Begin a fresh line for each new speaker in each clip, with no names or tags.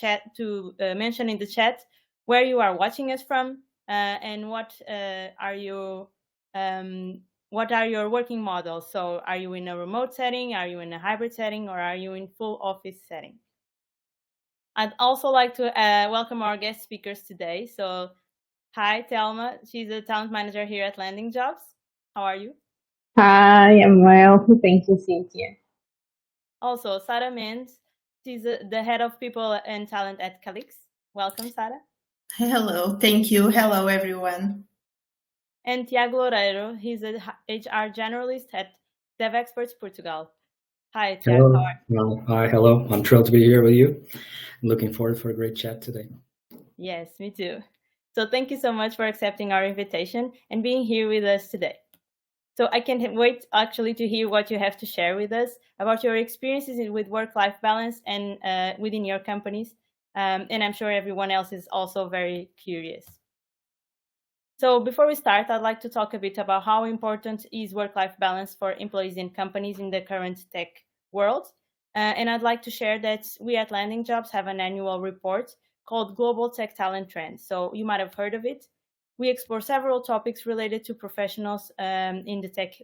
mention in the chat where you are watching us from, and what are your working models. So are you in a remote setting, are you in a hybrid setting, or are you in full office setting? I'd also like to welcome our guest speakers today. So hi, Thelma. She's a talent manager here at Landing.Jobs. How are you?
Hi, I'm well. Thank you, Cynthia.
Also, Sarah Mendes. She's the head of people and talent at Calix. Welcome, Sarah.
Hello, thank you. Hello, everyone.
And Tiago Loureiro. He's a HR generalist at Dev Experts Portugal. Hi, Tiago.
Hello. Well, hi, hello. I'm thrilled to be here with you. I'm looking forward for a great chat today.
Yes, me too. So thank you so much for accepting our invitation and being here with us today. So I can't wait actually to hear what you have to share with us about your experiences with work-life balance and within your companies. And I'm sure everyone else is also very curious. So before we start, I'd like to talk a bit about how important is work-life balance for employees and companies in the current tech world. And I'd like to share that we at Landing.Jobs have an annual report called Global Tech Talent Trends. So you might have heard of it. We explore several topics related to professionals in the tech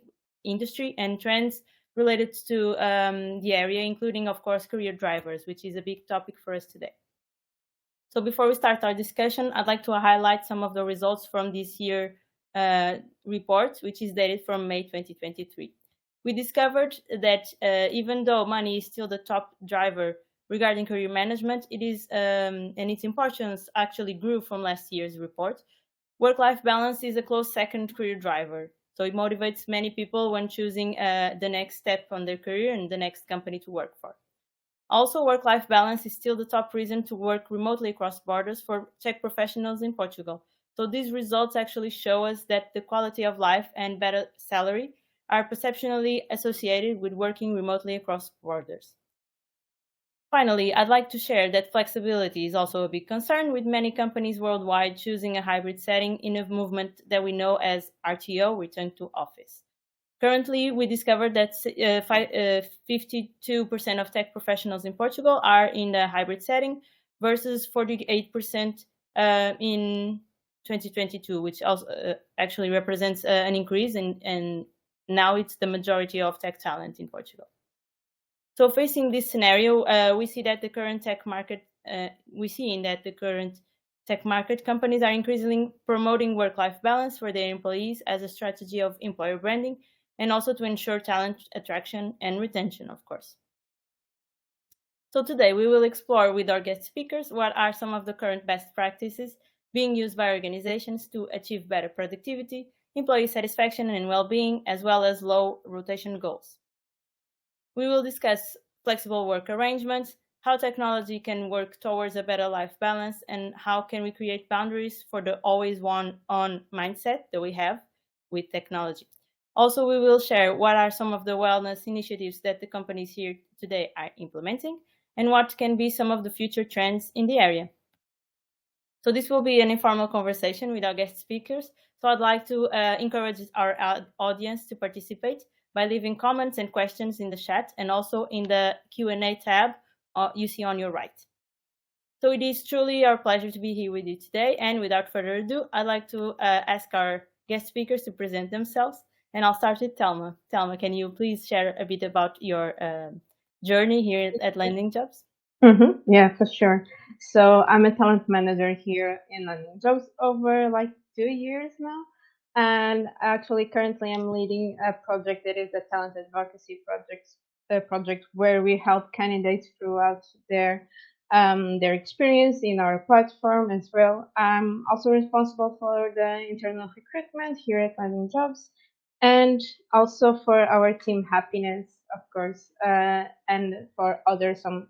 industry and trends related to the area, including, of course, career drivers, which is a big topic for us today. So before we start our discussion, I'd like to highlight some of the results from this year report, which is dated from May 2023. We discovered that even though money is still the top driver regarding career management, it is and its importance actually grew from last year's report. Work-life balance is a close second career driver. So it motivates many people when choosing the next step on their career and the next company to work for. Also, work-life balance is still the top reason to work remotely across borders for tech professionals in Portugal. So these results actually show us that the quality of life and better salary are perceptually associated with working remotely across borders. Finally, I'd like to share that flexibility is also a big concern, with many companies worldwide choosing a hybrid setting in a movement that we know as RTO, return to office. Currently, we discovered that 52% of tech professionals in Portugal are in the hybrid setting versus 48% in 2022, which also actually represents an increase, and now it's the majority of tech talent in Portugal. So facing this scenario, we see that the current tech market, companies are increasingly promoting work-life balance for their employees as a strategy of employer branding, and also to ensure talent attraction and retention, of course. So today we will explore with our guest speakers what are some of the current best practices being used by organizations to achieve better productivity, employee satisfaction and well-being, as well as low rotation goals. We will discuss flexible work arrangements, how technology can work towards a better life balance, and how can we create boundaries for the always on mindset that we have with technology. Also, we will share what are some of the wellness initiatives that the companies here today are implementing, and what can be some of the future trends in the area. So this will be an informal conversation with our guest speakers. So I'd like to encourage our audience to participate by leaving comments and questions in the chat, and also in the Q&A tab you see on your right. So it is truly our pleasure to be here with you today. And without further ado, I'd like to ask our guest speakers to present themselves. And I'll start with Thelma. Thelma, can you please share a bit about your journey here at Landing.Jobs?
Yeah, for sure. So I'm a talent manager here in Landing.Jobs over like 2 years now. And actually currently I'm leading a project that is a talent advocacy project where we help candidates throughout their experience in our platform as well. I'm also responsible for the internal recruitment here at Landing.Jobs, and also for our team happiness, of course, and for some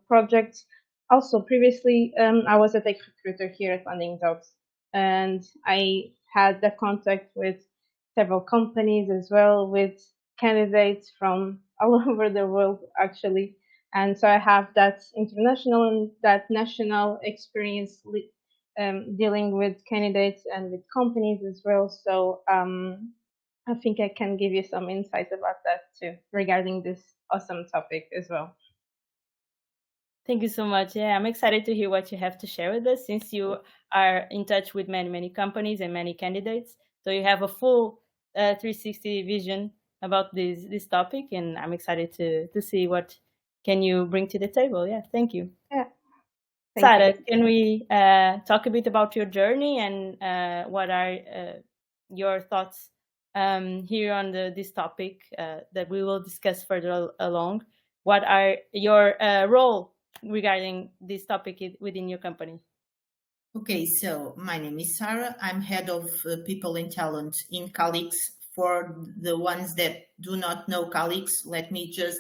projects. Also, previously, I was a tech recruiter here at Landing.Jobs, and I had the contact with several companies as well, with candidates from all over the world, actually. And so I have that international and that national experience dealing with candidates and with companies as well. So I think I can give you some insights about that too, regarding this awesome topic as well.
Thank you so much. Yeah, I'm excited to hear what you have to share with us since you are in touch with many, many companies and many candidates. So you have a full 360 vision about this topic, and I'm excited to see what can you bring to the table. Yeah, thank you.
Yeah, thank you.
Sarah, can we talk a bit about your journey and what are your thoughts here on this topic that we will discuss further along? What are your role regarding this topic within your company?
Okay, so my name is Sarah. I'm head of people and talent in Calix. For the ones that do not know Calix, let me just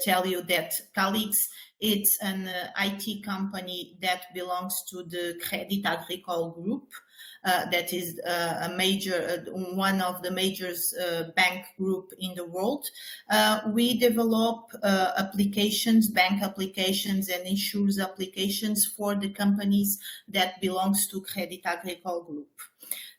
tell you that Calix it's an IT company that belongs to the Crédit Agricole Group. That is a major, one of the major bank group in the world. We develop applications, bank applications, and insurance applications for the companies that belongs to Crédit Agricole Group.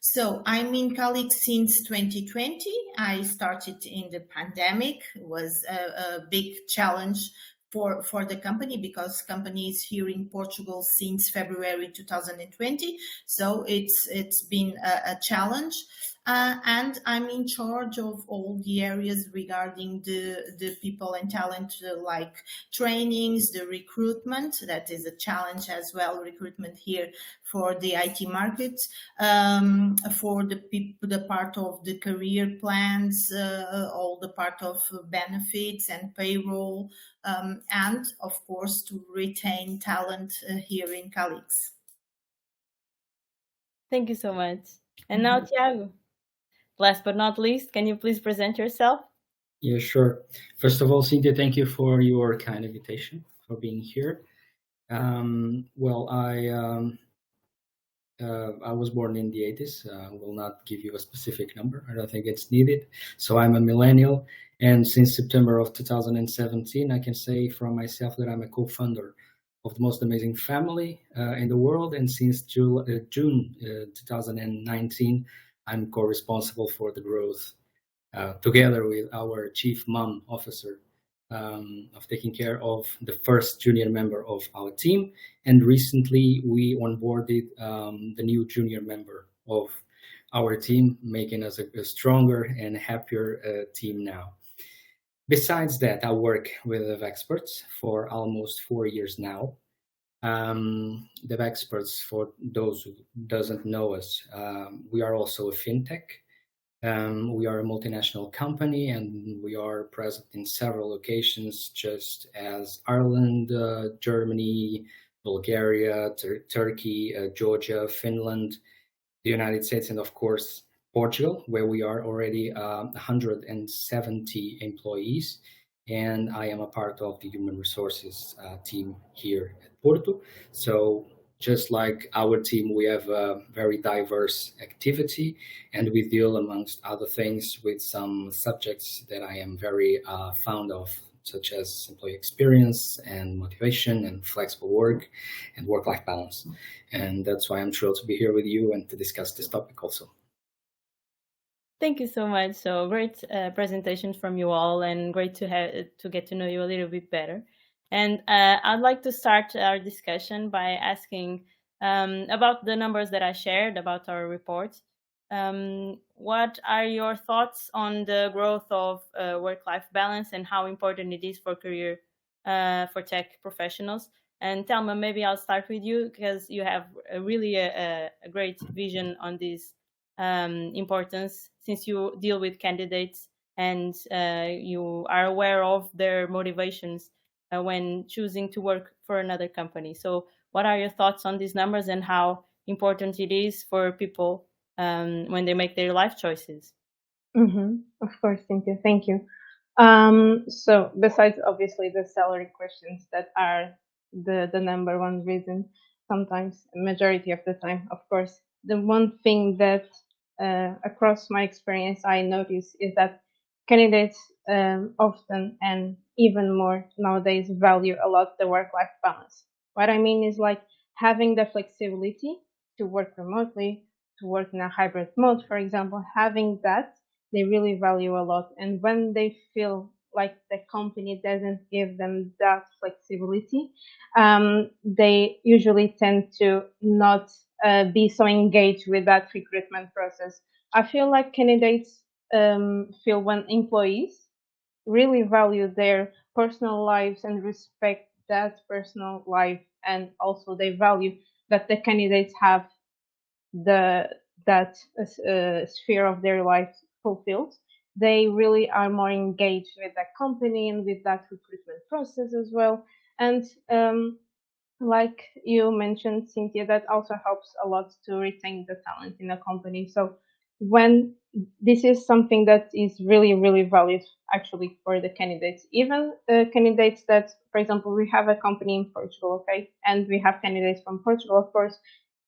So I'm in Calix since 2020. I started in the pandemic. It was a big challenge for the company because company is here in Portugal since February 2020. So it's been a challenge. And I'm in charge of all the areas regarding the people and talent, like trainings, the recruitment. That is a challenge as well, recruitment here for the IT market, for the part of the career plans, all the part of benefits and payroll, and of course to retain talent here in Calix.
Thank you so much. And now, Thiago, last but not least, can you please present yourself?
Yeah, sure. First of all, Cynthia, thank you for your kind invitation, for being here. Well, I was born in the 80s. I will not give you a specific number. I don't think it's needed. So I'm a millennial. And since September of 2017, I can say from myself that I'm a co-founder of the most amazing family in the world. And since June 2019, I'm co-responsible for the growth together with our chief mom officer of taking care of the first junior member of our team. And recently we onboarded the new junior member of our team, making us a stronger and happier team now. Besides that, I work with experts for almost 4 years now. The experts, for those who doesn't know us, we are also a fintech. We are a multinational company and we are present in several locations, just as Ireland, Germany, Bulgaria, Turkey, Georgia, Finland, the United States, and of course, Portugal, where we are already 170 employees. And I am a part of the human resources team here at Porto. So just like our team, we have a very diverse activity, and we deal, amongst other things, with some subjects that I am very fond of, such as employee experience and motivation and flexible work and work-life balance. And that's why I'm thrilled to be here with you and to discuss this topic also.
Thank you so much. So great presentations from you all, and great to get to know you a little bit better. And I'd like to start our discussion by asking about the numbers that I shared about our report. What are your thoughts on the growth of work-life balance and how important it is for career for tech professionals? And Thelma, maybe I'll start with you because you have really a great vision on this importance, since you deal with candidates and you are aware of their motivations when choosing to work for another company. So what are your thoughts on these numbers and how important it is for people when they make their life choices?
Of course, Cynthia. Thank you. So besides obviously the salary questions that are the number one reason, sometimes majority of the time, of course, the one thing that across my experience I notice is that candidates often and even more nowadays value a lot the work-life balance. What I mean is like having the flexibility to work remotely, to work in a hybrid mode, for example, having that they really value a lot. And when they feel like the company doesn't give them that flexibility, they usually tend to not be so engaged with that recruitment process. I feel like candidates feel when employees really value their personal lives and respect that personal life, and also they value that the candidates have the that sphere of their life fulfilled. They really are more engaged with that company and with that recruitment process as well. And like you mentioned, Cynthia, that also helps a lot to retain the talent in a company. So when this is something that is really, really valued actually for the candidates, even candidates that, for example, we have a company in Portugal, okay, and we have candidates from Portugal, of course,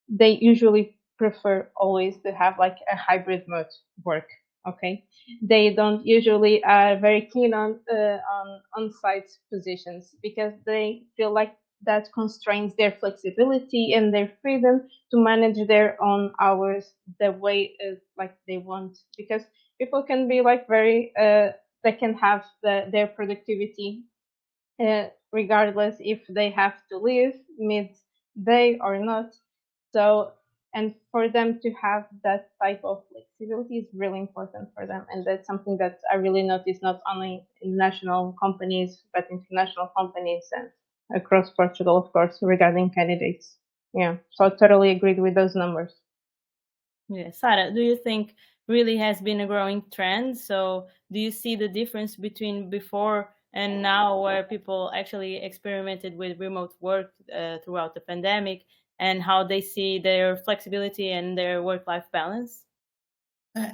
they usually prefer always to have like a hybrid mode work. Okay, they don't usually are very keen on site positions because they feel like that constrains their flexibility and their freedom to manage their own hours the way like they want. Because people can be like very they can have their productivity regardless if they have to leave mid-day or not. So, and for them to have that type of flexibility is really important for them. And that's something that I really notice not only in national companies, but international companies and across Portugal, of course, regarding candidates. Yeah, so I totally agreed with those numbers.
Yeah, Sarah, do you think really has been a growing trend? So do you see the difference between before and now, where people actually experimented with remote work throughout the pandemic, and how they see their flexibility and their work-life balance?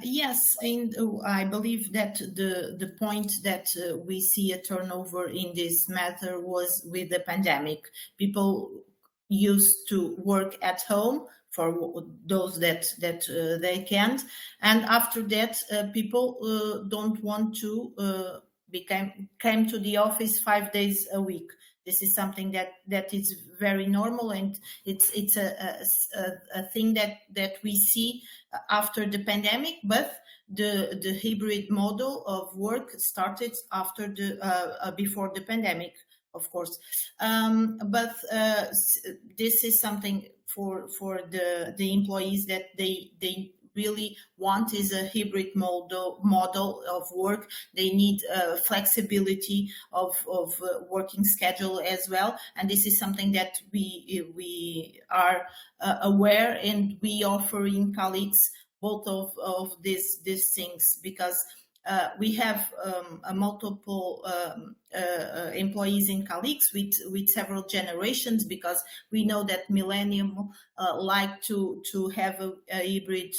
Yes, and I believe that the point that we see a turnover in this matter was with the pandemic. People used to work at home for those that they can't, and after that, people don't want to came to the office 5 days a week. This is something that is very normal, and it's a thing that we see after the pandemic, but the hybrid model of work started after the before the pandemic, of course. But this is something for the employees that they really want is a hybrid model of work. They need flexibility of working schedule as well, and this is something that we are aware, and we offer in colleagues both of these things, because we have a multiple employees in colleagues with several generations, because we know that millennium like to have a hybrid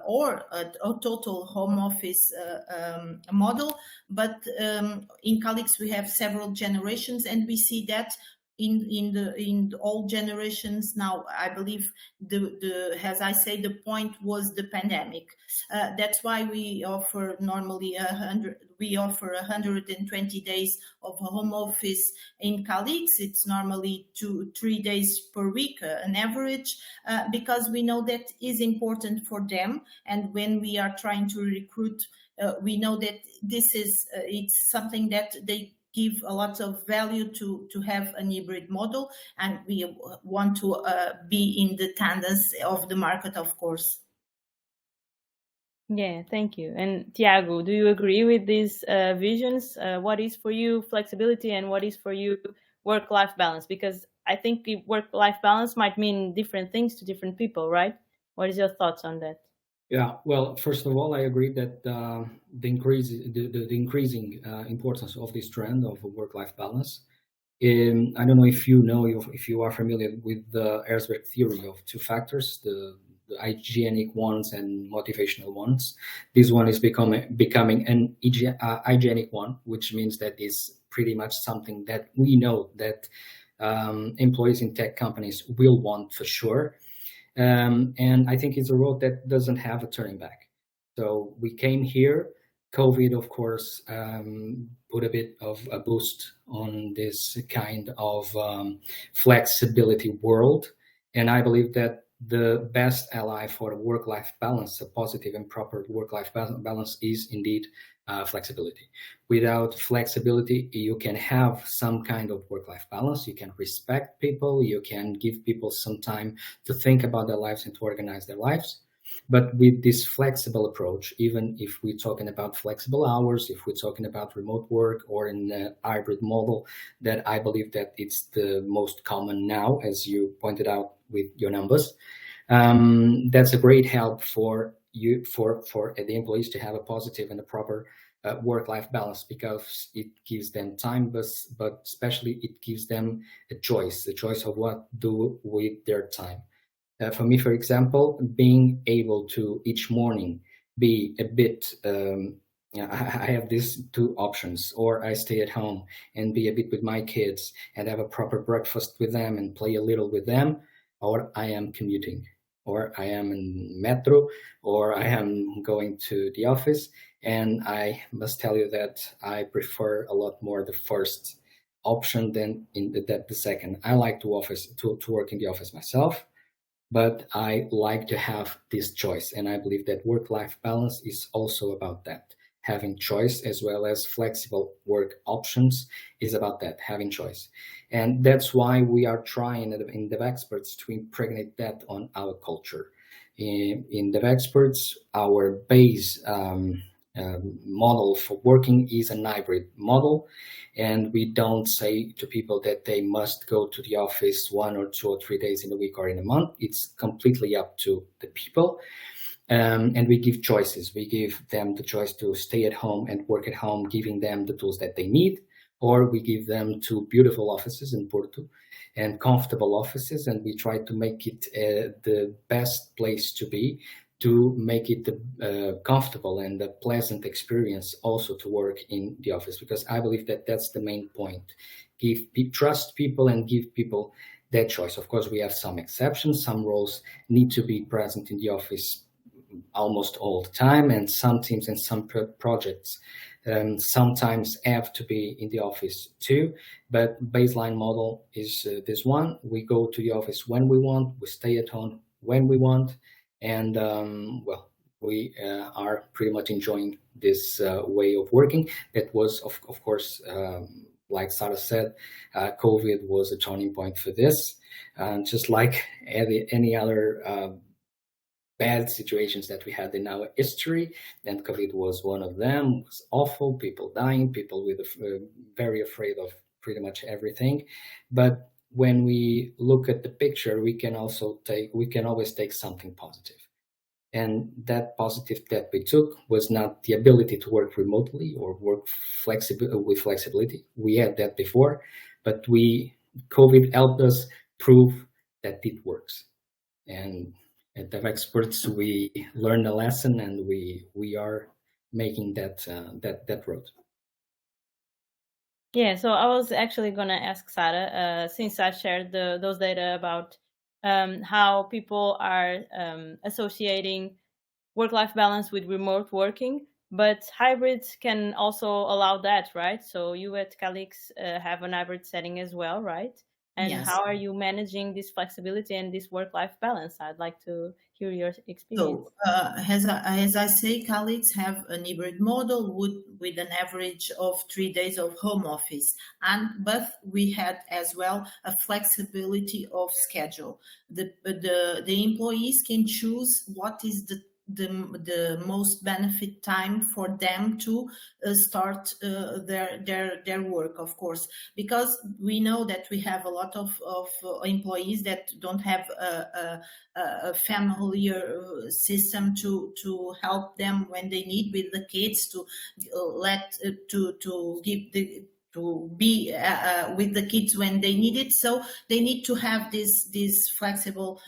or a total home office model. But in colleagues we have several generations, and we see that in all generations now. I believe the as I say, the point was the pandemic. That's why we offer normally 120 days of home office in colleagues. It's normally 2-3 days per week, an average, because we know that is important for them. And when we are trying to recruit, we know that this is it's something that they give a lot of value to have an hybrid model, and we want to be in the tendency of the market, of course.
Yeah, thank you. And Tiago, do you agree with these visions? What is for you flexibility, and what is for you work-life balance? Because I think work-life balance might mean different things to different people, right? What is your thoughts on that?
Yeah, well, first of all, I agree that the increasing importance of this trend of work-life balance. I don't know if you know, if you are familiar with the Herzberg theory of two factors, the hygienic ones and motivational ones. This one is becoming an hygienic one, which means that is pretty much something that we know that employees in tech companies will want for sure. And I think it's a road that doesn't have a turning back. So we came here. COVID, of course, put a bit of a boost on this kind of flexibility world. And I believe that the best ally for a work-life balance, a positive and proper work-life balance, is indeed flexibility. Without flexibility, you can have some kind of work-life balance. You can respect people. You can give people some time to think about their lives and to organize their lives. But with this flexible approach, even if we're talking about flexible hours, if we're talking about remote work or in a hybrid model, that I believe that it's the most common now, as you pointed out with your numbers. That's a great help for you, for the employees to have a positive and a proper work-life balance, because it gives them time, but especially it gives them a choice of what to do with their time. For me, for example, being able to each morning be a bit, I have these two options: or I stay at home and be a bit with my kids and have a proper breakfast with them and play a little with them, or I am commuting, or I am in metro, or I am going to the office. And I must tell you that I prefer a lot more the first option than the second. I like to work in the office myself, but I like to have this choice. And I believe that work-life balance is also about that. Having choice, as well as flexible work options, is about that, having choice. And that's why we are trying in DevExperts to impregnate that on our culture. In DevExperts, our base model for working is an hybrid model, and we don't say to people that they must go to the office 1 or 2 or 3 days in a week or in a month. It's completely up to the people, and we give choices. We give them the choice to stay at home and work at home, giving them the tools that they need, or we give them 2 beautiful offices in Porto and comfortable offices, and we try to make it the best place to be, to make it comfortable and a pleasant experience also to work in the office, because I believe that that's the main point. Trust people and give people that choice. Of course, we have some exceptions. Some roles need to be present in the office almost all the time, and some teams and some projects sometimes have to be in the office too. But baseline model is this one. We go to the office when we want, we stay at home when we want, and well, we are pretty much enjoying this way of working. That was, of course, like Sarah said, COVID was a turning point for this. Just like any other bad situations that we had in our history, and COVID was one of them. It was awful, people dying, people with very afraid of pretty much everything. But when we look at the picture, we can always take something positive. And that positive that we took was not the ability to work remotely or work with flexibility. We had that before, but COVID helped us prove that it works. And at DevExperts, we learned a lesson, and we are making that road.
Yeah, so I was actually going to ask Sarah, since I shared those data about how people are associating work-life balance with remote working, but hybrids can also allow that, right? So you at Calix have an hybrid setting as well, right? And
Yes.
how are you managing this flexibility and this work-life balance? I'd like to hear your experience.
So, as I say, colleagues have an hybrid model with an average of 3 days of home office, but we had as well a flexibility of schedule. The employees can choose what is the most benefit time for them to start their work, of course, because we know that we have a lot of employees that don't have a familiar system to help them when they need with the kids, to be with the kids when they need it. So they need to have this flexible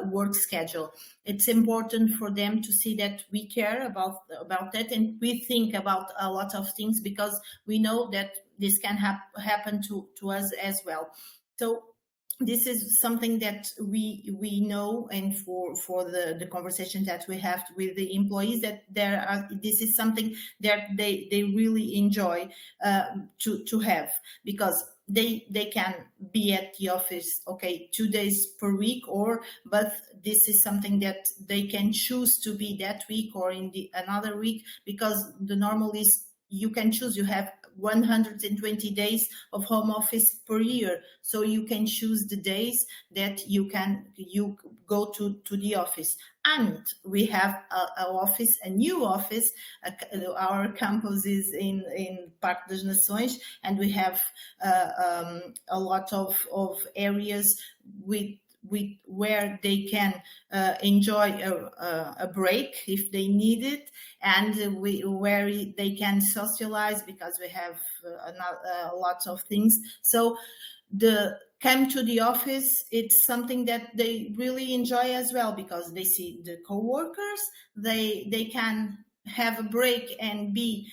work schedule. It's important for them to see that we care about that, and we think about a lot of things, because we know that this can happen to us as well. So this is something that we know, and for the conversation that we have with the employees, that this is something that they really enjoy to have, because they can be at the office, okay, 2 days per week, but this is something that they can choose to be that week or in the another week, because the normal is you can choose. You have 120 days of home office per year, so you can choose the days that you go to the office. And we have a new office. Our campus is in Parque das Nações, and we have a lot of areas with where they can enjoy a break if they need it, and where they can socialize, because we have lots of things. So the come to the office, it's something that they really enjoy as well, because they see the co-workers, they can have a break and be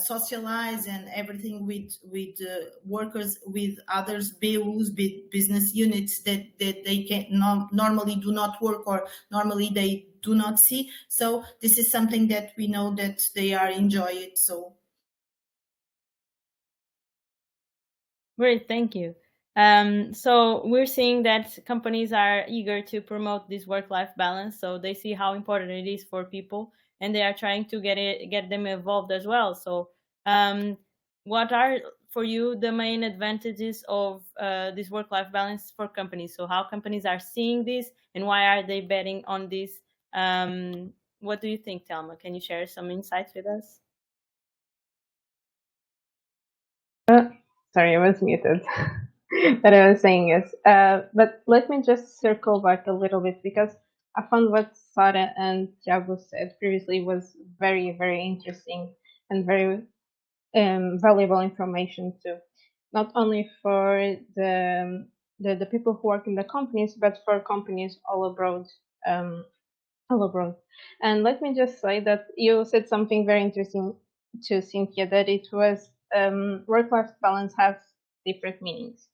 socialize and everything with workers, with others, BUs, business units that they can normally do not work, or normally they do not see. So this is something that we know that they are enjoy it. So
Great, thank you. So we're seeing that companies are eager to promote this work-life balance, so they see how important it is for people, and they are trying to get them involved as well. So, what are for you the main advantages of this work-life balance for companies? So, how companies are seeing this, and why are they betting on this? What do you think, Thelma? Can you share some insights with us?
Sorry, I was muted. What I was saying is, but let me just circle back a little bit, because I found what Sara and Thiago said previously was very, very interesting and very valuable information too. Not only for the people who work in the companies, but for companies all abroad. All abroad. And let me just say that you said something very interesting to Cynthia, that it was work-life balance has different meanings.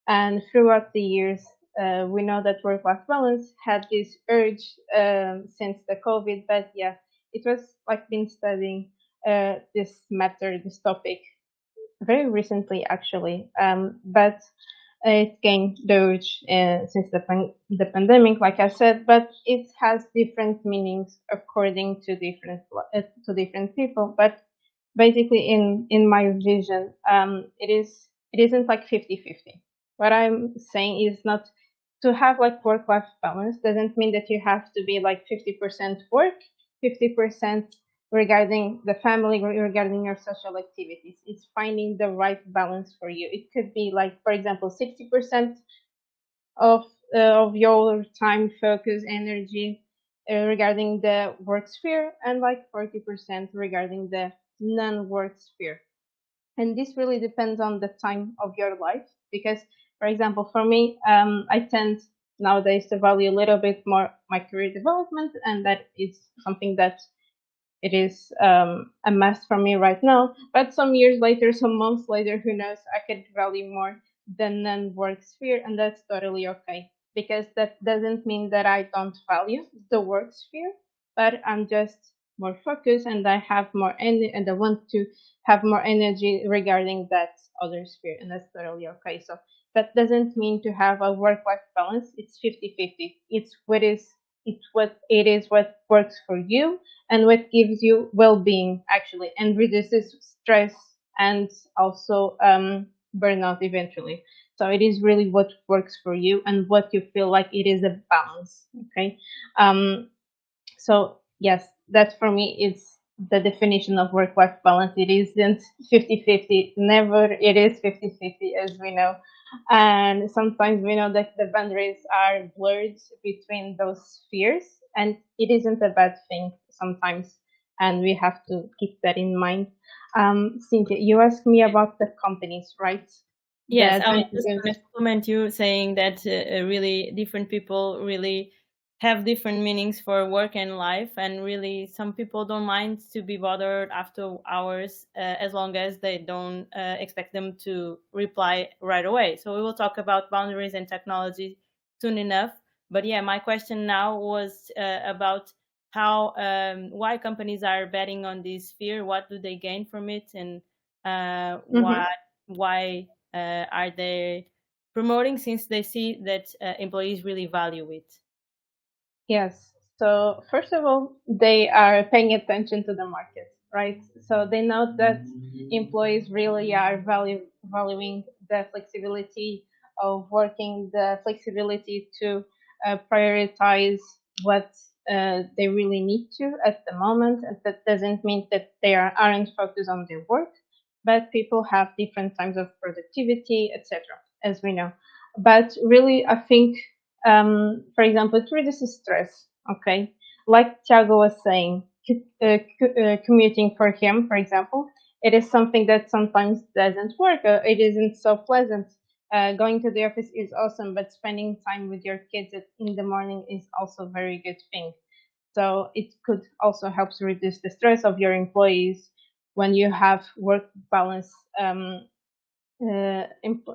And throughout the years, we know that work-life balance had this urge since the COVID, but yeah, it was like been studying this matter, this topic very recently actually, but it gained doge since the pandemic, like I said, but it has different meanings according to different people. But basically, in my vision, it isn't like 50-50. What I'm saying is not to have like work-life balance doesn't mean that you have to be like 50% work, 50% regarding the family, regarding your social activities. It's finding the right balance for you. It could be like, for example, 60% of your time, focus, energy regarding the work sphere, and like 40% regarding the non-work sphere. And this really depends on the time of your life, because, for example, for me, I tend nowadays to value a little bit more my career development, and that is something that it is a must for me right now. But some years later, some months later, who knows, I could value more the non-work sphere, and that's totally okay, because that doesn't mean that I don't value the work sphere, but I'm just more focused, and I have more and I want to have more energy regarding that other sphere, and that's totally okay. So that doesn't mean to have a work-life balance. It's 50-50. What works for you, and what gives you well-being actually, and reduces stress, and also burnout eventually. So it is really what works for you and what you feel like it is a balance. Okay. So yes, that for me is the definition of work-life balance. It isn't 50-50. Never it is 50-50, as we know. And sometimes we know that the boundaries are blurred between those spheres, and it isn't a bad thing sometimes, and we have to keep that in mind. Cynthia, you asked me about the companies, right?
Yes,
The
I was just
advantages.
going to compliment you, saying that really different people really have different meanings for work and life, and really some people don't mind to be bothered after hours as long as they don't expect them to reply right away. So we will talk about boundaries and technology soon enough. But yeah, my question now was about how why companies are betting on this sphere. What do they gain from it, and
Mhm.
why are they promoting, since they see that employees really value it?
Yes. So first of all, they are paying attention to the market, right? So they know that employees really are valuing the flexibility of working, the flexibility to prioritize what they really need to at the moment. And that doesn't mean that they aren't focused on their work, but people have different times of productivity, etc., as we know. But really, I think for example, it reduces stress. Okay, like Thiago was saying, commuting for him, for example, it is something that sometimes doesn't work. It isn't so pleasant. Going to the office is awesome, but spending time with your kids in the morning is also a very good thing. So it could also help to reduce the stress of your employees when you have work balance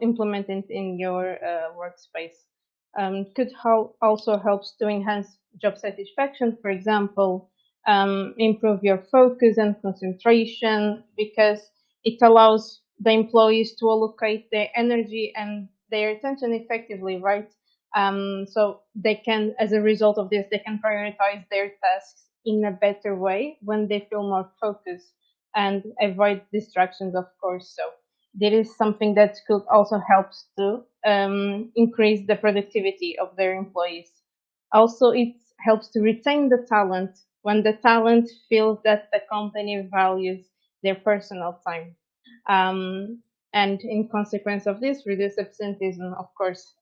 implemented in your workspace. Could also helps to enhance job satisfaction. For example, improve your focus and concentration, because it allows the employees to allocate their energy and their attention effectively, right? So they can, as a result of this, they can prioritize their tasks in a better way when they feel more focused and avoid distractions, of course. So this is something that could also help to increase the productivity of their employees. Also, it helps to retain the talent when the talent feels that the company values their personal time. And in consequence of this, reduce absenteeism, of course.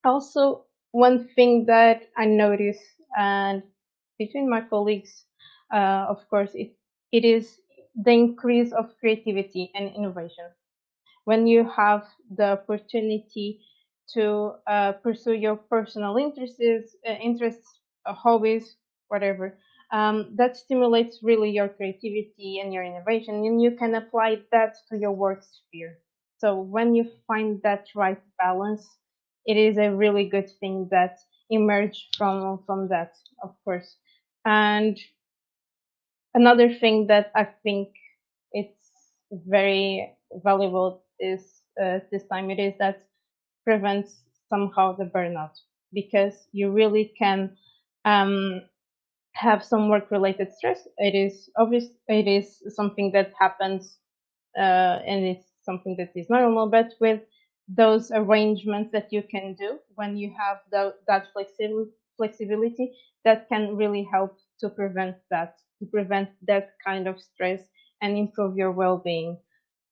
Also, one thing that I notice, and between my colleagues, of course, it is the increase of creativity and innovation. When you have the opportunity to pursue your personal hobbies, whatever, that stimulates really your creativity and your innovation, and you can apply that to your work sphere. So when you find that right balance, it is a really good thing that emerge from that, of course. And another thing that I think it's very valuable this time, it is that prevents somehow the burnout, because you really can um, have some work related stress. It is obvious, it is something that happens, and it's something that is normal, but with those arrangements that you can do when you have that flexibility, that can really help to prevent that kind of stress and improve your well-being.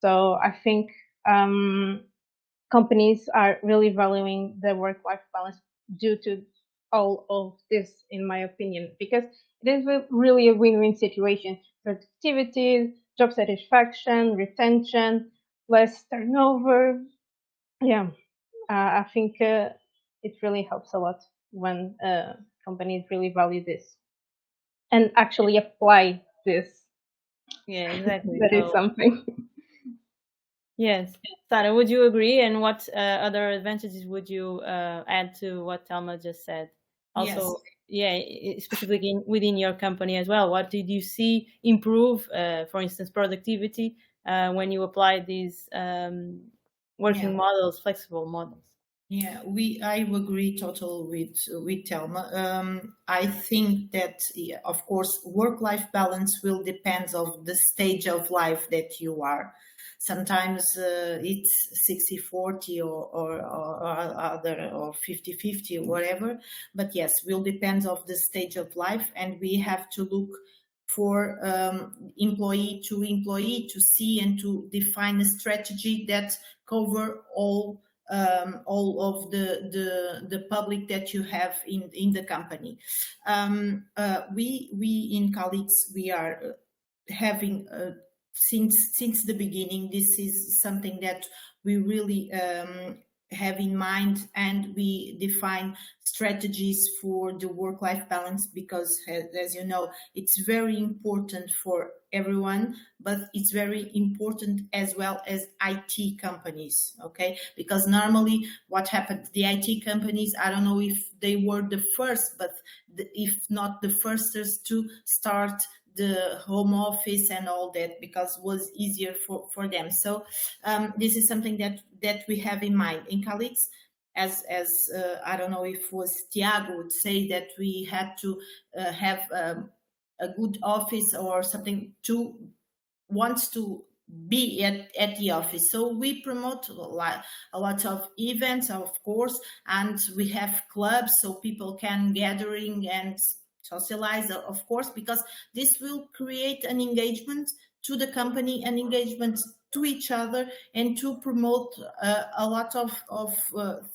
So I think companies are really valuing the work-life balance due to all of this, in my opinion, because it is really a win-win situation. Productivity, job satisfaction, retention, less turnover. Yeah, I think it really helps a lot when companies really value this and actually apply this.
Yeah, exactly.
That is
So
something.
yes, Sarah, would you agree? And what other advantages would you add to what Thelma just said?
Yes.
Also, yeah, specifically within your company as well. What did you see improve, for instance, productivity when you apply these working
Yeah.
models, flexible models?
Yeah, I agree totally with Thelma. I think that, yeah, of course, work-life balance will depend of the stage of life that you are. Sometimes it's 60-40 or other or 50-50 or whatever. But yes, will depend of the stage of life, and we have to look for employee to see and to define a strategy that cover all of the public that you have in the company. We in colleagues, we are having since the beginning. This is something that we really have in mind, and we define strategies for the work-life balance, because as you know, it's very important for everyone, but it's very important as well as IT companies, okay? Because normally what happened, the IT companies, I don't know if they were the first, but if not the first to start the home office and all that, because it was easier for them. So this is something that we have in mind in colleagues. As I don't know if it was Tiago would say that we had to have a good office or something to wants to be at the office. So we promote a lot of events, of course, and we have clubs so people can gathering and socialize, of course, because this will create an engagement to the company, an engagement to each other, and to promote a lot of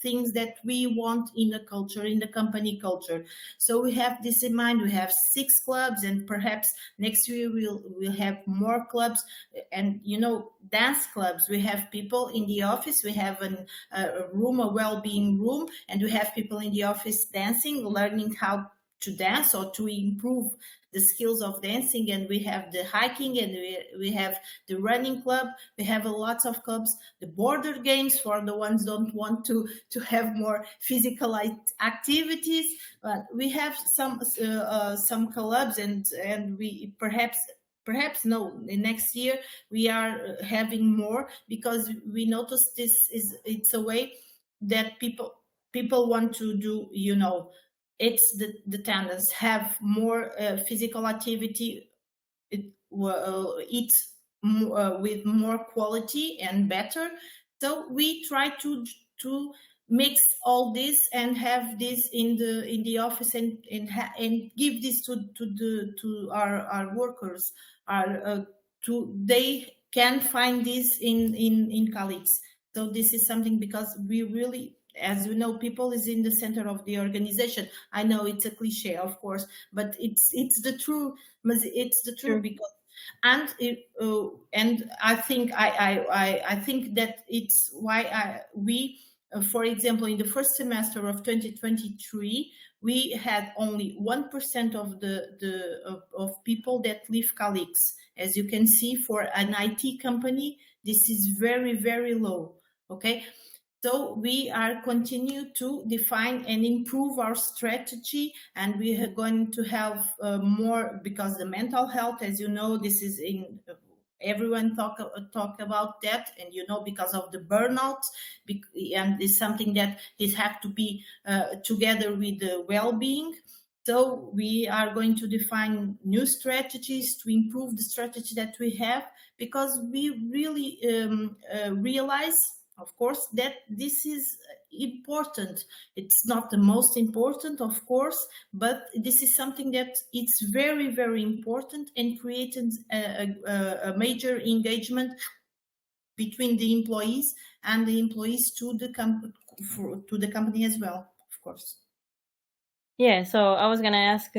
things that we want in the culture, in the company culture. So we have this in mind. We have 6 clubs, and perhaps next year we'll have more clubs. And dance clubs, we have people in the office, we have a room, a well-being room, and we have people in the office dancing, learning how to dance or to improve the skills of dancing. And we have the hiking, and we have the running club. We have a lot of clubs, the border games for the ones don't want to have more physical activities. But we have some clubs, and we perhaps no, next year we are having more, because we notice it's a way that people want to do, it's the tendency have more physical activity, eat with more quality and better. So we try to mix all this and have this in the office, and give this to our workers, they can find this in colleagues. So this is something, because we really, as you know, people is in the center of the organization. I know it's a cliche, of course, but it's the truth. It's the truth. Because and I think I think that it's why we for example, in the first semester of 2023, we had only 1% of people that leave colleagues. As you can see, for an IT company, this is very, very low. Okay. So we are continue to define and improve our strategy, and we are going to have more, because the mental health, as you know, this is in everyone talk about that, and because of the burnout, and it's something that it have to be together with the well-being. So we are going to define new strategies to improve the strategy that we have, because we really realize, of course, that this is important. It's not the most important, of course, but this is something that it's very, very important, and created a major engagement between the employees and the employees to the company as well, of course.
Yeah, so I was going to ask,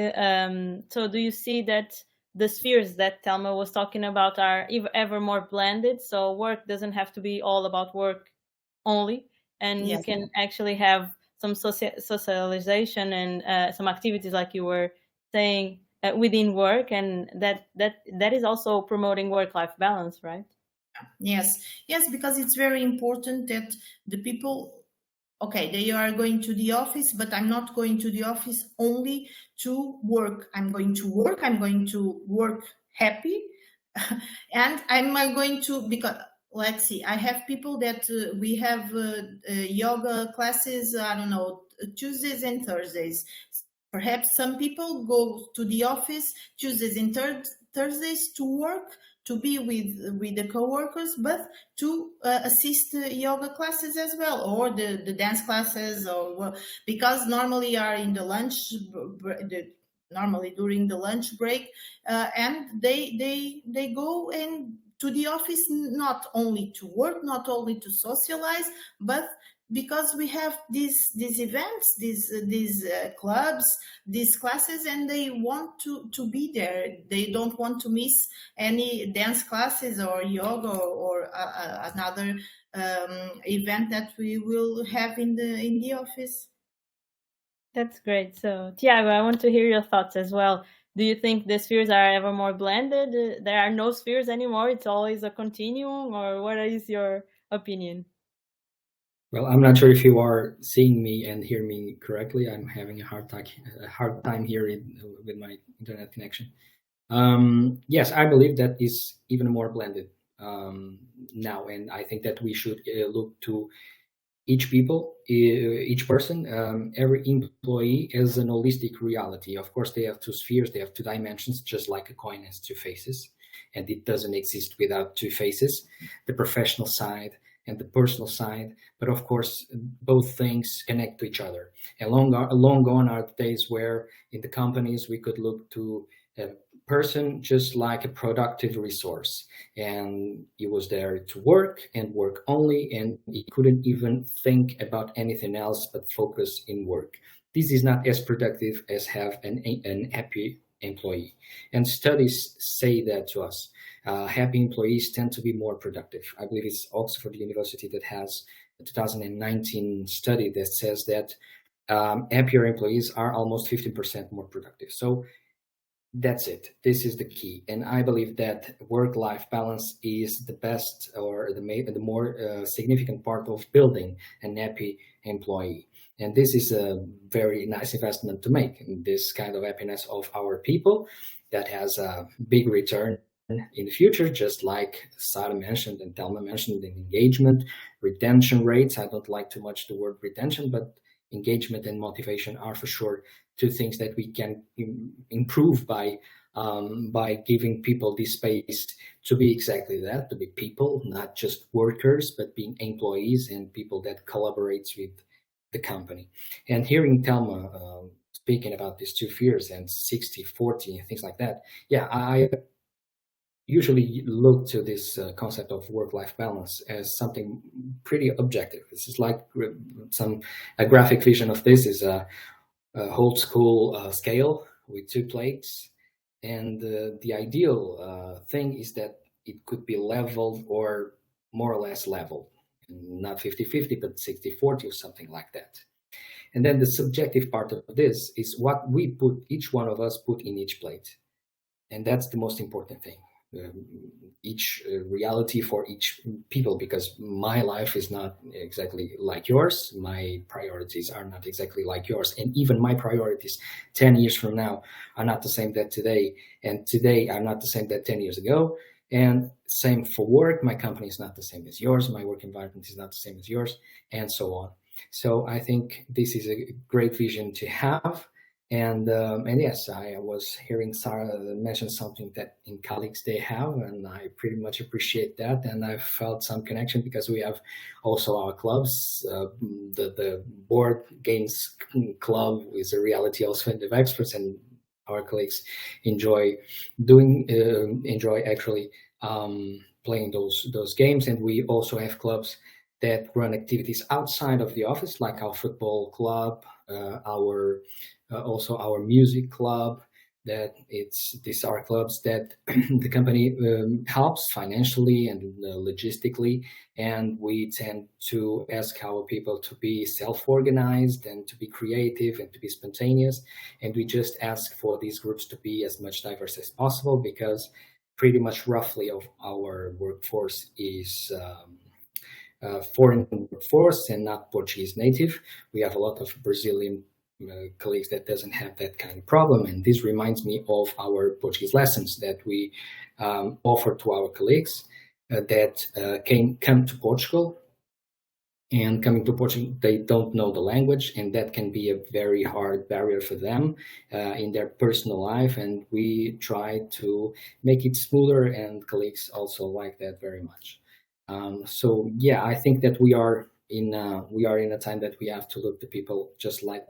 so do you see that the spheres that Thelma was talking about are ever more blended? So work doesn't have to be all about work only, and
Yes.
you can actually have some socialization and some activities, like you were saying, within work, and that is also promoting work-life balance, right?
Yes, because it's very important that the people, okay, they are going to the office, but I'm not going to the office only to work. I'm going to work happy, and I'm going to, because let's see, I have people that we have yoga classes, I don't know, Tuesdays and Thursdays. Perhaps some people go to the office Tuesdays and Thursdays to work, to be with the co-workers, but to assist yoga classes as well, or the dance classes, or because normally are in the lunch, normally during the lunch break, and they go and to the office, not only to work, not only to socialize, but because we have these events, these clubs, these classes, and they want to be there. They don't want to miss any dance classes or yoga or another event that we will have in the office.
That's great. So, Tiago, I want to hear your thoughts as well. Do you think the spheres are ever more blended? There are no spheres anymore. It's always a continuum, or what is your opinion?
Well, I'm not sure if you are seeing me and hear me correctly. I'm having a hard time here with my internet connection. Yes, I believe that is even more blended now, and I think that we should look to each person, every employee as an holistic reality. Of course, they have two spheres, they have two dimensions, just like a coin has two faces, and it doesn't exist without two faces, the professional side and the personal side. But of course, both things connect to each other. And long gone are the days where in the companies we could look to a person just like a productive resource, and he was there to work and work only, and he couldn't even think about anything else but focus in work. This is not as productive as have an happy employee, and studies say that to us. Happy employees tend to be more productive. I believe it's Oxford University that has a 2019 study that says that happier employees are almost 15% more productive. So that's it. This is the key, and I believe that work-life balance is the best, or the more significant part of building an happy employee. And this is a very nice investment to make. In this kind of happiness of our people, that has a big return in the future, just like Sarah mentioned and Thelma mentioned, in engagement, retention rates. I don't like too much the word retention, but engagement and motivation are for sure two things that we can improve by giving people this space to be exactly that, to be people, not just workers, but being employees and people that collaborates with the company. And hearing Thelma speaking about these two fears and 60-40 and things like that, yeah, I usually look to this concept of work-life balance as something pretty objective. This is like a graphic vision of this is a old school scale with two plates, and the ideal thing is that it could be leveled or more or less leveled, not 50-50 but 60-40 or something like that. And then the subjective part of this is what we put, each one of us put in each plate, and that's the most important thing. Each reality for each people, because my life is not exactly like yours, my priorities are not exactly like yours, and even my priorities 10 years from now are not the same that today, and today are not the same that 10 years ago. And same for work, my company is not the same as yours, my work environment is not the same as yours, and so on. So I think this is a great vision to have. And yes, I was hearing Sarah mention something that in colleagues they have, and I pretty much appreciate that. And I felt some connection because we have also our clubs. The board games club is a reality also of experts, and our colleagues enjoy actually playing those games. And we also have clubs that run activities outside of the office, like our football club, also our music club. These are clubs that the company helps financially and logistically, and we tend to ask our people to be self-organized and to be creative and to be spontaneous, and we just ask for these groups to be as much diverse as possible, because pretty much roughly of our workforce is foreign workforce and not Portuguese native. We have a lot of Brazilian colleagues that doesn't have that kind of problem, and this reminds me of our Portuguese lessons that we offer to our colleagues that come to Portugal. And coming to Portugal, they don't know the language, and that can be a very hard barrier for them in their personal life. And we try to make it smoother, and colleagues also like that very much. So yeah, I think that we are in a time that we have to look to people just like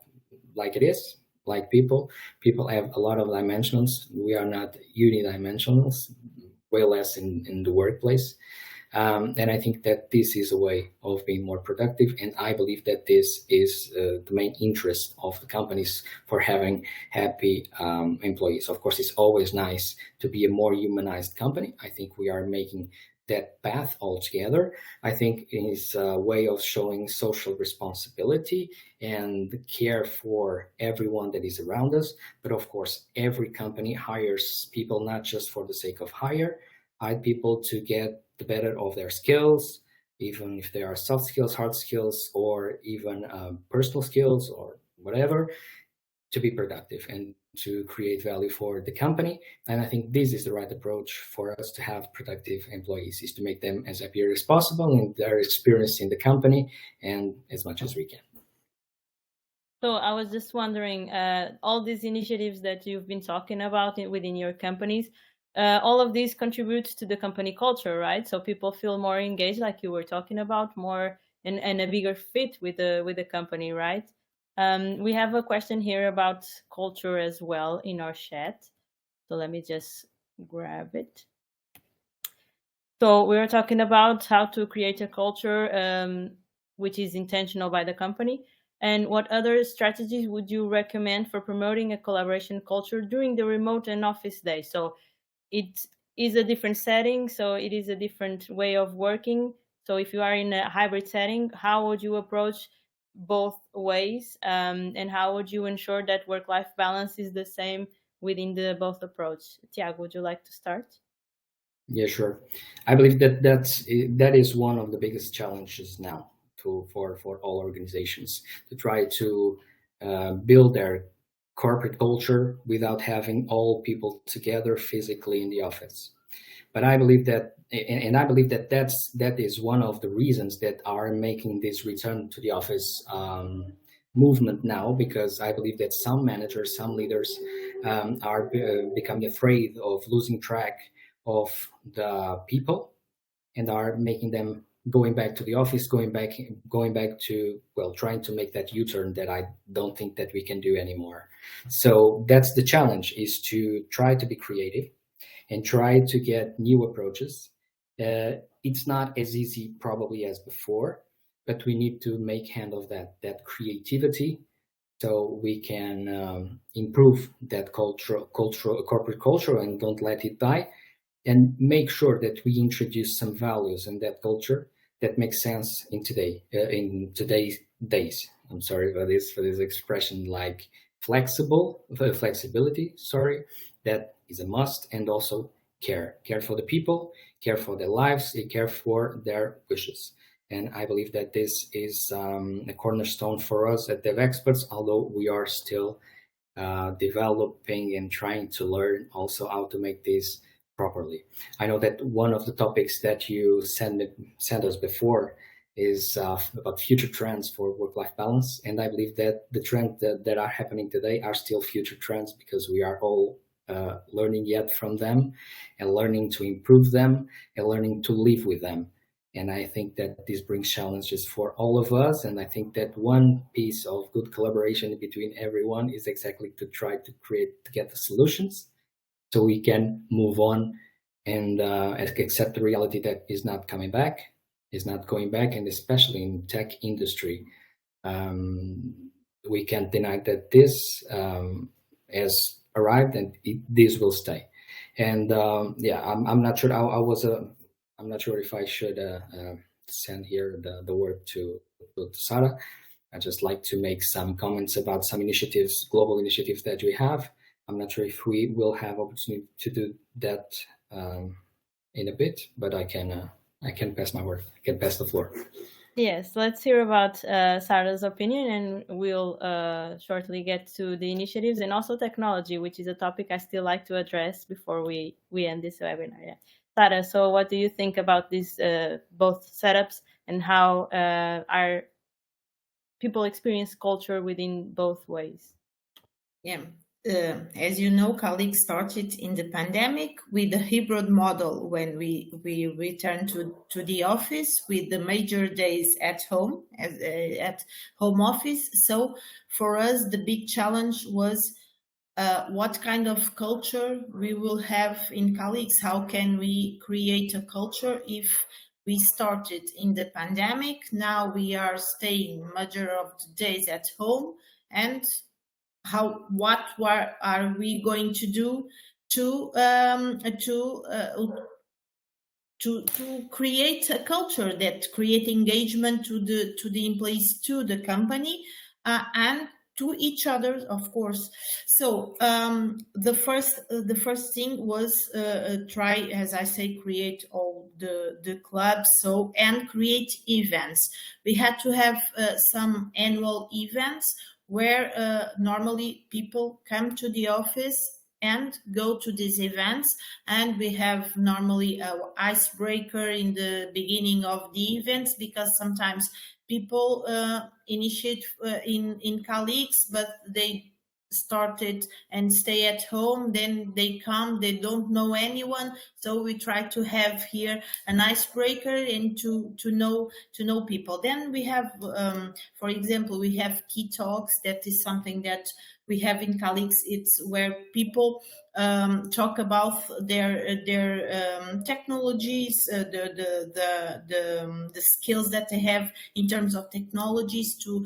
it is, like people. People have a lot of dimensions. We are not unidimensional, way less in the workplace. And I think that this is a way of being more productive. And I believe that this is the main interest of the companies for having happy employees. Of course, it's always nice to be a more humanized company. I think we are making that path altogether. I think it is a way of showing social responsibility and care for everyone that is around us. But of course, every company hires people not just for the sake of hire people to get the better of their skills, even if they are soft skills, hard skills, or even personal skills or whatever, to be productive. And to create value for the company. And I think this is the right approach for us to have productive employees, is to make them as happy as possible in their experience in the company and as much as we can.
So I was just wondering, all these initiatives that you've been talking about within your companies, all of these contribute to the company culture, right? So people feel more engaged, like you were talking about, more and a bigger fit with the company, right? We have a question here about culture as well in our chat. So let me just grab it. So we were talking about how to create a culture which is intentional by the company. And what other strategies would you recommend for promoting a collaboration culture during the remote and office day? So it is a different setting, so it is a different way of working. So if you are in a hybrid setting, how would you approach both ways? And how would you ensure that work-life balance is the same within the both approach? Tiago, would you like to start?
Yeah, sure. I believe that is one of the biggest challenges now for all organizations, to try to build their corporate culture without having all people together physically in the office. But I believe that, and I believe that is one of the reasons that are making this return to the office movement now, because I believe that some managers, some leaders are becoming afraid of losing track of the people and are making them going back to the office, going back to, well, trying to make that U-turn that I don't think that we can do anymore. So that's the challenge, is to try to be creative and try to get new approaches. It's not as easy probably as before, but we need to make hand of that creativity, so we can improve that corporate culture and don't let it die, and make sure that we introduce some values in that culture that make sense in today's days. I'm sorry for this expression, like flexibility. Sorry, that is a must, and also care for the people, care for their lives, care for their wishes. And I believe that this is a cornerstone for us at Dev Experts, although we are still developing and trying to learn also how to make this properly. I know that one of the topics that you sent us before is about future trends for work-life balance, and I believe that the trends that are happening today are still future trends, because we are all learning yet from them, and learning to improve them, and learning to live with them. And I think that this brings challenges for all of us, and I think that one piece of good collaboration between everyone is exactly to try to get the solutions, so we can move on and accept the reality that is not going back, and especially in tech industry, we can't deny that this has arrived, and this will stay. And I'm not sure. I'm not sure if I should send here the word to Sarah. I just like to make some comments about some initiatives, global initiatives that we have. I'm not sure if we will have opportunity to do that in a bit, but I can pass my word. I can pass the floor.
Yes, let's hear about Sarah's opinion, and we'll shortly get to the initiatives and also technology, which is a topic I still like to address before we end this webinar. Yeah. Sarah, so what do you think about these both setups, and how our people experience culture within both ways?
Yeah. As you know, colleagues started in the pandemic with the hybrid model, when we returned to the office with the major days at home, at home office. So for us, the big challenge was what kind of culture we will have in colleagues. How can we create a culture if we started in the pandemic? Now we are staying major of the days at home, and what are we going to do to create a culture that create engagement to the employees, to the company, and to each other, of course. So the first thing was try, as I say, create all the clubs, so, and create events. We had to have some annual events where normally people come to the office and go to these events, and we have normally a icebreaker in the beginning of the events, because sometimes people initiate in colleagues, but they started and stay at home, then they come, they don't know anyone, so we try to have here an icebreaker and to know people. Then we have for example, we have key talks. That is something that we have in colleagues. It's where people talk about their technologies, the skills that they have in terms of technologies, to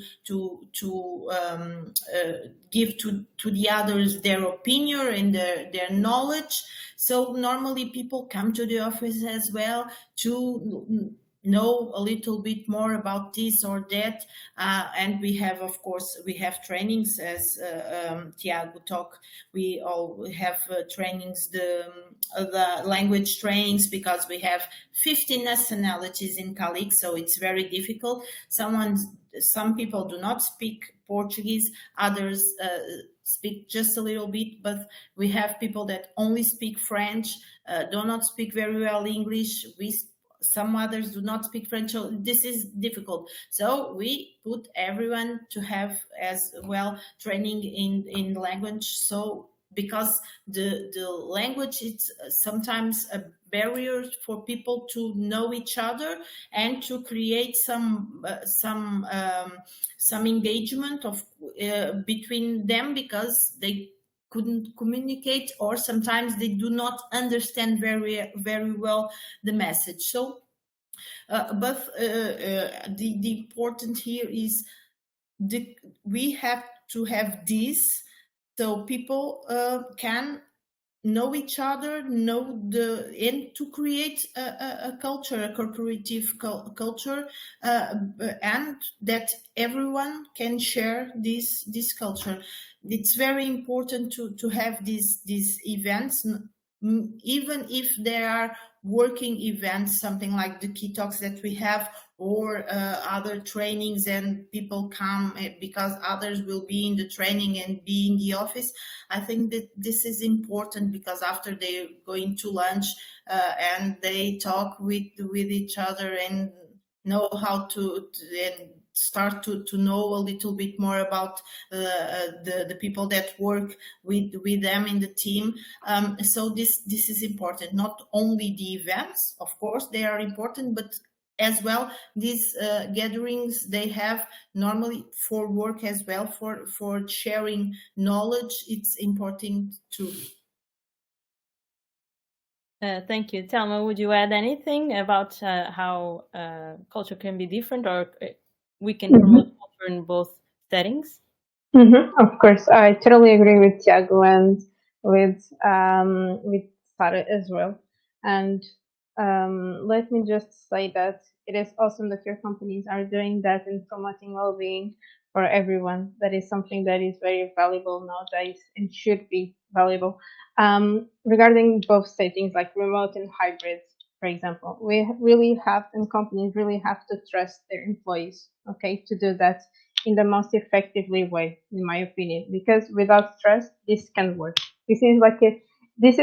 give to the others their opinion and their knowledge. So normally people come to the office as well to know a little bit more about this or that, and we have, of course, we have trainings, as Tiago talked. We all have trainings, the language trainings, because we have 50 nationalities in colleagues, so it's very difficult. Some people do not speak Portuguese, others speak just a little bit, but we have people that only speak French, do not speak very well English. Some others do not speak French, so this is difficult. So we put everyone to have as well training in language. So because the language is sometimes a barrier for people to know each other and to create some engagement of between them, because they couldn't communicate, or sometimes they do not understand very well the message. So but the important here is we have to have this, so people can know each other, and to create a culture, a corporative culture, and that everyone can share this culture. It's very important to have these events, even if there are working events, something like the key talks that we have, or other trainings, and people come because others will be in the training and be in the office. I think that this is important, because after they're going to lunch and they talk with each other and know how to and start to know a little bit more about the people that work with them in the team. So this is important. Not only the events, of course, they are important, but as well these gatherings they have normally for work as well, for sharing knowledge. It's important too.
Thank you. Telma, would you add anything about how culture can be different, or we can promote culture in both settings?
Of course, I totally agree with Tiago and with Sarah as well. And let me just say that it is awesome that your companies are doing that and promoting well-being for everyone. That is something that is very valuable nowadays and should be valuable. Regarding both settings, like remote and hybrids, for example, we really have, and companies really have to trust their employees, okay, to do that in the most effectively way, in my opinion, because without trust, this can work. This is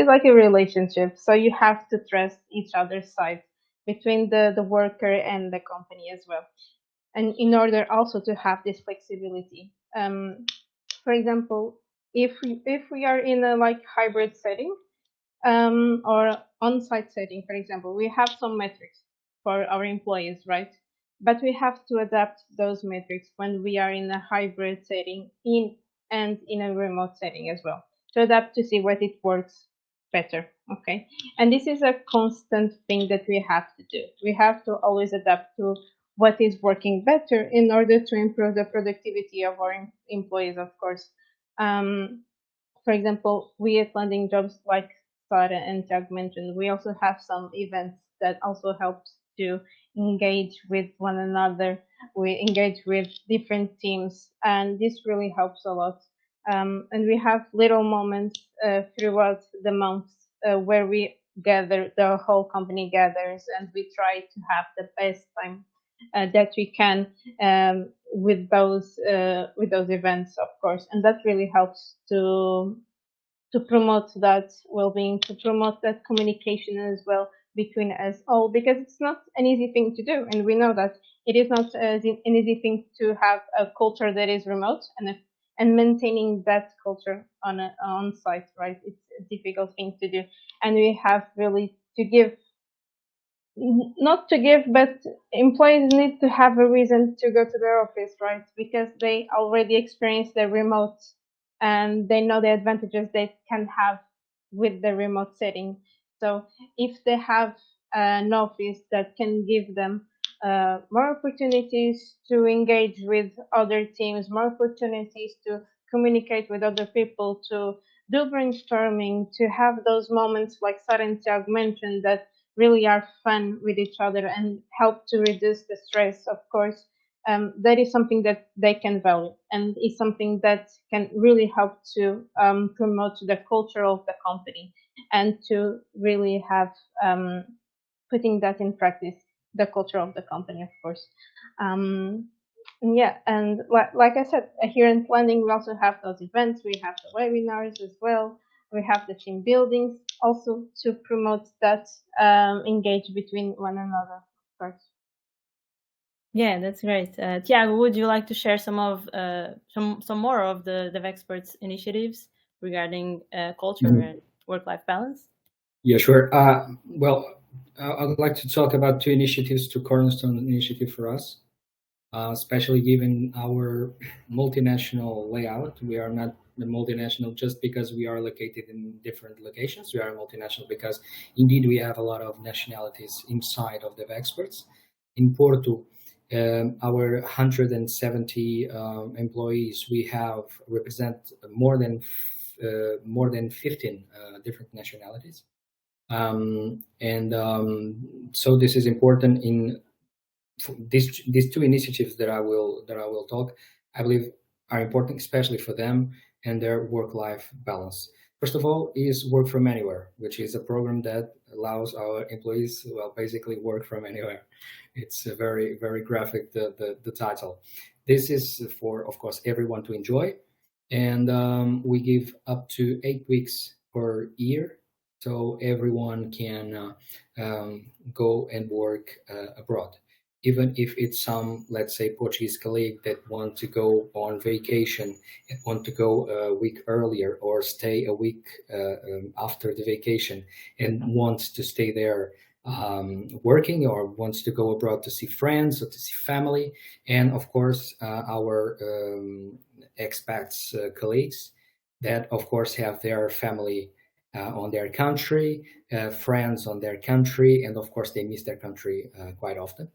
like a relationship, so you have to trust each other's side, between the worker and the company as well, and in order also to have this flexibility. For example, if we are in a like hybrid setting, or on-site setting, for example, we have some metrics for our employees, right? But we have to adapt those metrics when we are in a hybrid setting and in a remote setting as well, to adapt to see what it works better. Okay, and this is a constant thing that we have to do. We have to always adapt to what is working better in order to improve the productivity of our employees, of course. For example, we at Landing.Jobs, like Sarah and Doug mentioned, we also have some events that also help to engage with one another. We engage with different teams, and this really helps a lot. And we have little moments throughout the month where we gather, the whole company gathers, and we try to have the best time that we can with those events, of course, and that really helps to promote that well-being, to promote that communication as well between us all, because it's not an easy thing to do, and we know that it is not an easy thing to have a culture that is remote and maintaining that culture on site, right? It's a difficult thing to do, and we have really to give, not to give, but employees need to have a reason to go to their office, right? Because they already experience the remote and they know the advantages they can have with the remote setting. So if they have an office that can give them more opportunities to engage with other teams, more opportunities to communicate with other people, to do brainstorming, to have those moments like Sarah and Tiago mentioned that really are fun with each other and help to reduce the stress, of course, that is something that they can value and is something that can really help to promote the culture of the company and to really have putting that in practice, the culture of the company, of course. Yeah, and like I said, here in Landing, we also have those events. We have the webinars as well. We have the team buildings also to promote that engage between one another, of course.
Yeah, that's great. Tiago, would you like to share some more of the DevExperts initiatives regarding culture and work-life balance?
Yeah, sure. Well, I'd like to talk about two initiatives, two cornerstone initiatives for us, especially given our multinational layout. We are not the multinational just because we are located in different locations. We are multinational because indeed we have a lot of nationalities inside of DevExperts. In Porto, our 170 employees, we have represent more than 15 different nationalities. So this is important in these two initiatives that I will talk, I believe, are important, especially for them and their work-life balance. First of all is Work From Anywhere, which is a program that allows our employees, well, basically work from anywhere. It's a very, very graphic, the title. This is for, of course, everyone to enjoy. And we give up to 8 weeks per year, so everyone can go and work abroad. Even if it's some, let's say, Portuguese colleague that want to go on vacation and want to go a week earlier or stay a week after the vacation and wants to stay there working, or wants to go abroad to see friends or to see family. And of course, our expats colleagues that of course have their family on their country, friends on their country, and of course they miss their country quite often,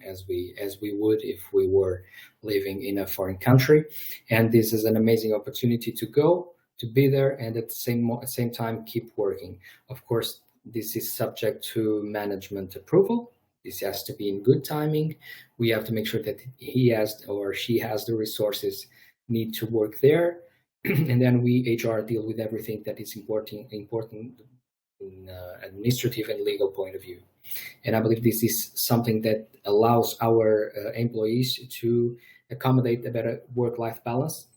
as we would if we were living in a foreign country. And this is an amazing opportunity to go, to be there, and at the same time keep working. Of course, this is subject to management approval. This has to be in good timing. We have to make sure that he has or she has the resources need to work there. And then we HR deal with everything that is important in administrative and legal point of view. And I believe this is something that allows our employees to accommodate a better work-life balance,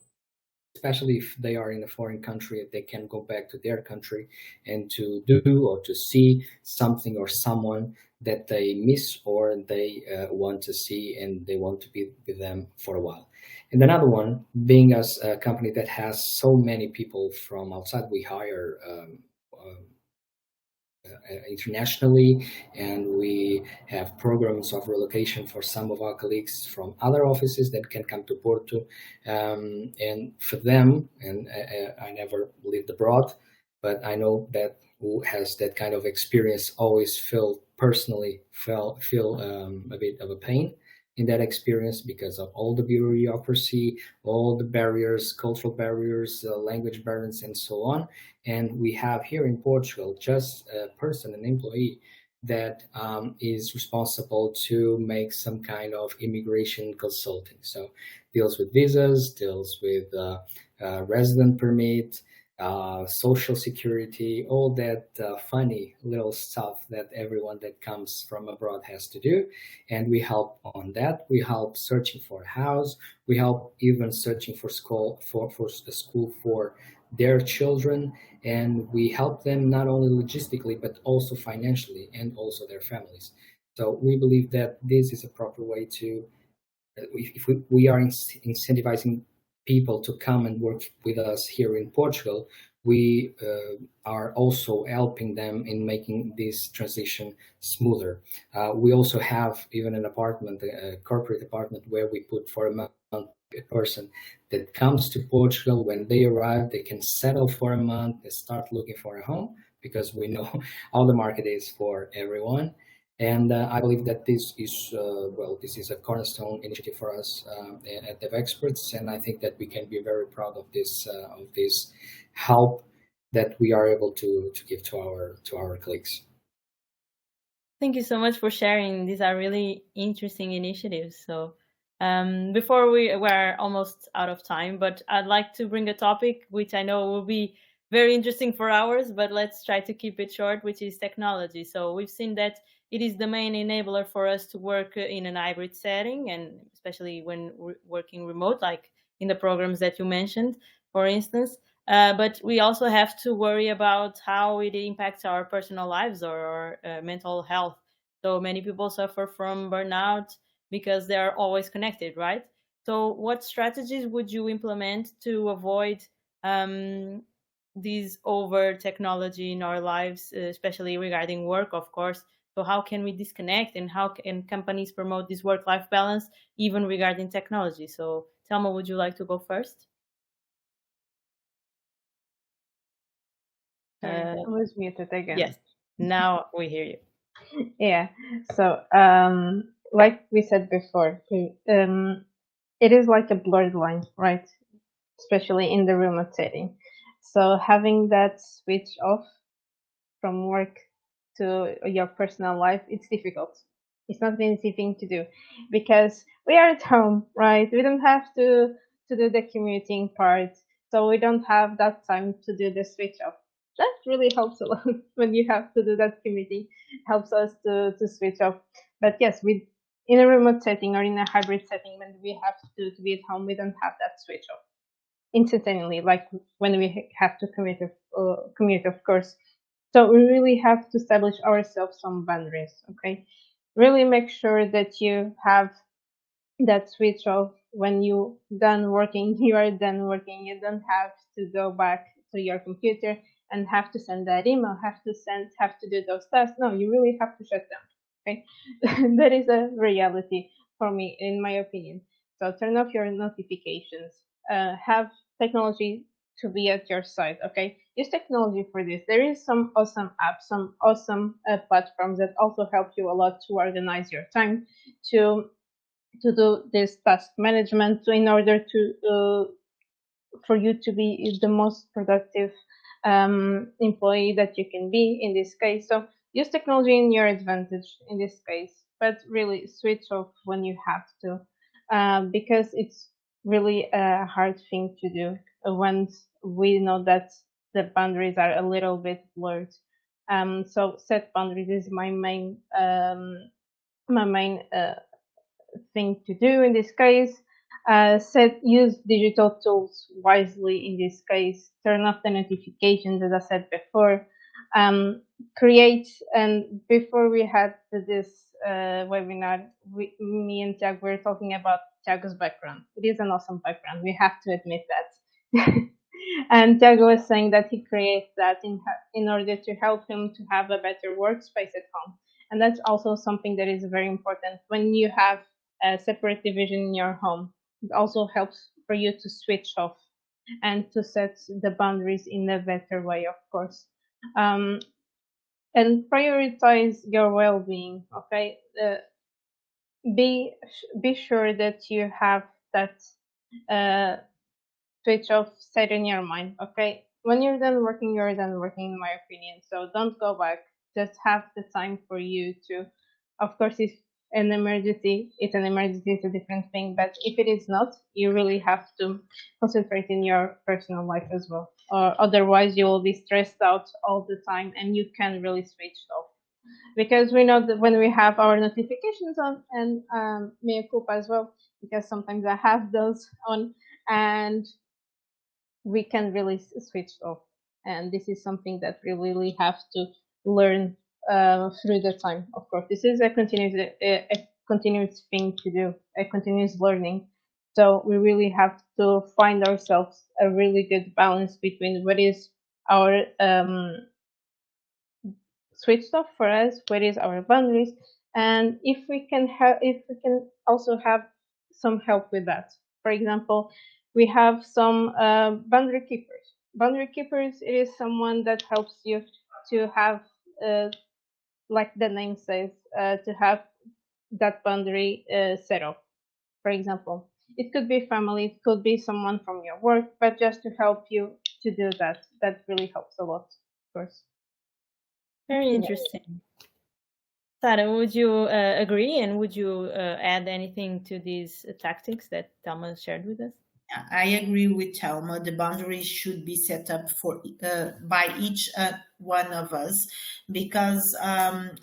especially if they are in a foreign country. They can go back to their country and to do or to see something or someone that they miss or they want to see, and they want to be with them for a while. And another one, being as a company that has so many people from outside, we hire internationally, and we have programs of relocation for some of our colleagues from other offices that can come to Porto. And for them, and I never lived abroad, but I know that who has that kind of experience always personally feel a bit of a pain in that experience because of all the bureaucracy, all the barriers, cultural barriers, language barriers, and so on. And we have here in Portugal just a person, an employee, that is responsible to make some kind of immigration consulting. So deals with visas, deals with resident permit, social security, all that funny little stuff that everyone that comes from abroad has to do. And we help on that. We help searching for a house. We help even searching for school for a school for their children, and we help them not only logistically but also financially and also their families. So we believe that this is a proper way to if we are incentivizing people to come and work with us here in Portugal, we are also helping them in making this transition smoother. We also have even an apartment, a corporate apartment, where we put for a month a person that comes to Portugal. When they arrive, they can settle for a month, they start looking for a home, because we know how the market is for everyone. And I believe that this is this is a cornerstone initiative for us at Dev Experts, and I think that we can be very proud of this help that we are able to give to our colleagues.
Thank you so much for sharing. These are really interesting initiatives. So before we're almost out of time, but I'd like to bring a topic which I know will be very interesting for hours, but let's try to keep it short, which is technology. So we've seen that it is the main enabler for us to work in an hybrid setting, and especially when we're working remote, like in the programs that you mentioned, for instance. But we also have to worry about how it impacts our personal lives or our mental health. So many people suffer from burnout because they are always connected, right? So, what strategies would you implement to avoid these over technology in our lives, especially regarding work, of course? So, how can we disconnect, and how can companies promote this work-life balance, even regarding technology? So, Thelma, would you like to go first?
Sorry, I was muted again.
Yes, now we hear you.
Yeah. So, like we said before, it is like a blurred line, right? Especially in the remote setting. So having that switch off from work to your personal life, it's difficult. It's not an easy thing to do because we are at home, right? We don't have to do the commuting part, so we don't have that time to do the switch off. That really helps a lot when you have to do that commuting. Helps us to switch off. But yes, we in a remote setting or in a hybrid setting, when we have to be at home, we don't have that switch off instantaneously, like when we have to commute, of course. So we really have to establish ourselves some boundaries, okay? Really make sure that you have that switch off. When you done working, you are done working. You don't have to go back to your computer and have to send that email, have to do those tasks. No, you really have to shut down, okay? That is a reality for me, in my opinion. So turn off your notifications. Have technology to be at your side, okay? Use technology for this. There is some awesome apps, some awesome platforms that also help you a lot to organize your time, to do this task management, in order to for you to be the most productive employee that you can be in this case. So use technology in your advantage in this case, but really switch off when you have to, because it's really a hard thing to do once we know that the boundaries are a little bit blurred. So set boundaries is my main thing to do in this case. Use digital tools wisely in this case. Turn off the notifications, as I said before. Create, and before we had this webinar, me and Tiago were talking about Tiago's background. It is an awesome background. We have to admit that. And Tiago was saying that he creates that in order to help him to have a better workspace at home. And that's also something that is very important when you have a separate division in your home. It also helps for you to switch off and to set the boundaries in a better way, of course. And prioritize your well-being. Okay, be sure that you have that switch off set in your mind. Okay, when you're done working, you're done working, in my opinion. So don't go back. just have the time for you to, of course, if an emergency, it's an emergency, it's a different thing. But if it is not, you really have to concentrate in your personal life as well. Or otherwise, you will be stressed out all the time and you can really switch off. Because we know that when we have our notifications on, and mea culpa as well, because sometimes I have those on, and we can really switch off. And this is something that we really have to learn through the time. Of course, this is a continuous thing to do, a continuous learning. So we really have to find ourselves a really good balance between what is our switched off for us, what is our boundaries, and if we can also have some help with that. For example, we have some boundary keepers. Boundary keepers, it is someone that helps you to have, like the name says, to have that boundary set up. For example, it could be family, it could be someone from your work, but just to help you to do that, that really helps a lot, of course.
Very interesting. Sara, would you agree, and would you add anything to these tactics that Thelma shared with us?
I agree with Thelma. The boundaries should be set up for by each one of us, because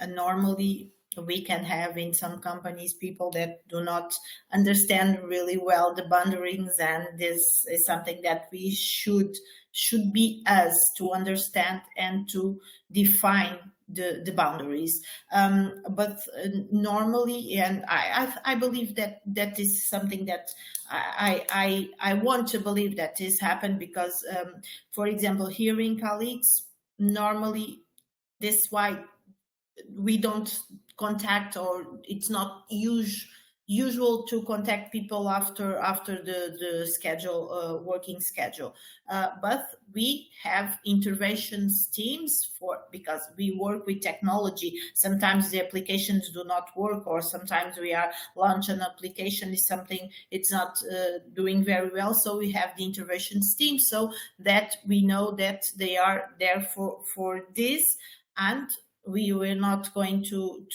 normally we can have in some companies people that do not understand really well the boundaries, and this is something that we should be us to understand and to define the boundaries. But normally, and I believe that is something that I want to believe that this happened, because for example, here in colleagues, normally this why we don't contact, or it's not usual to contact people after the schedule, working schedule, but we have interventions teams because we work with technology. Sometimes the applications do not work, or sometimes we are launch an application is something it's not doing very well, so we have the interventions team, so that we know that they are there for this, and we were not going to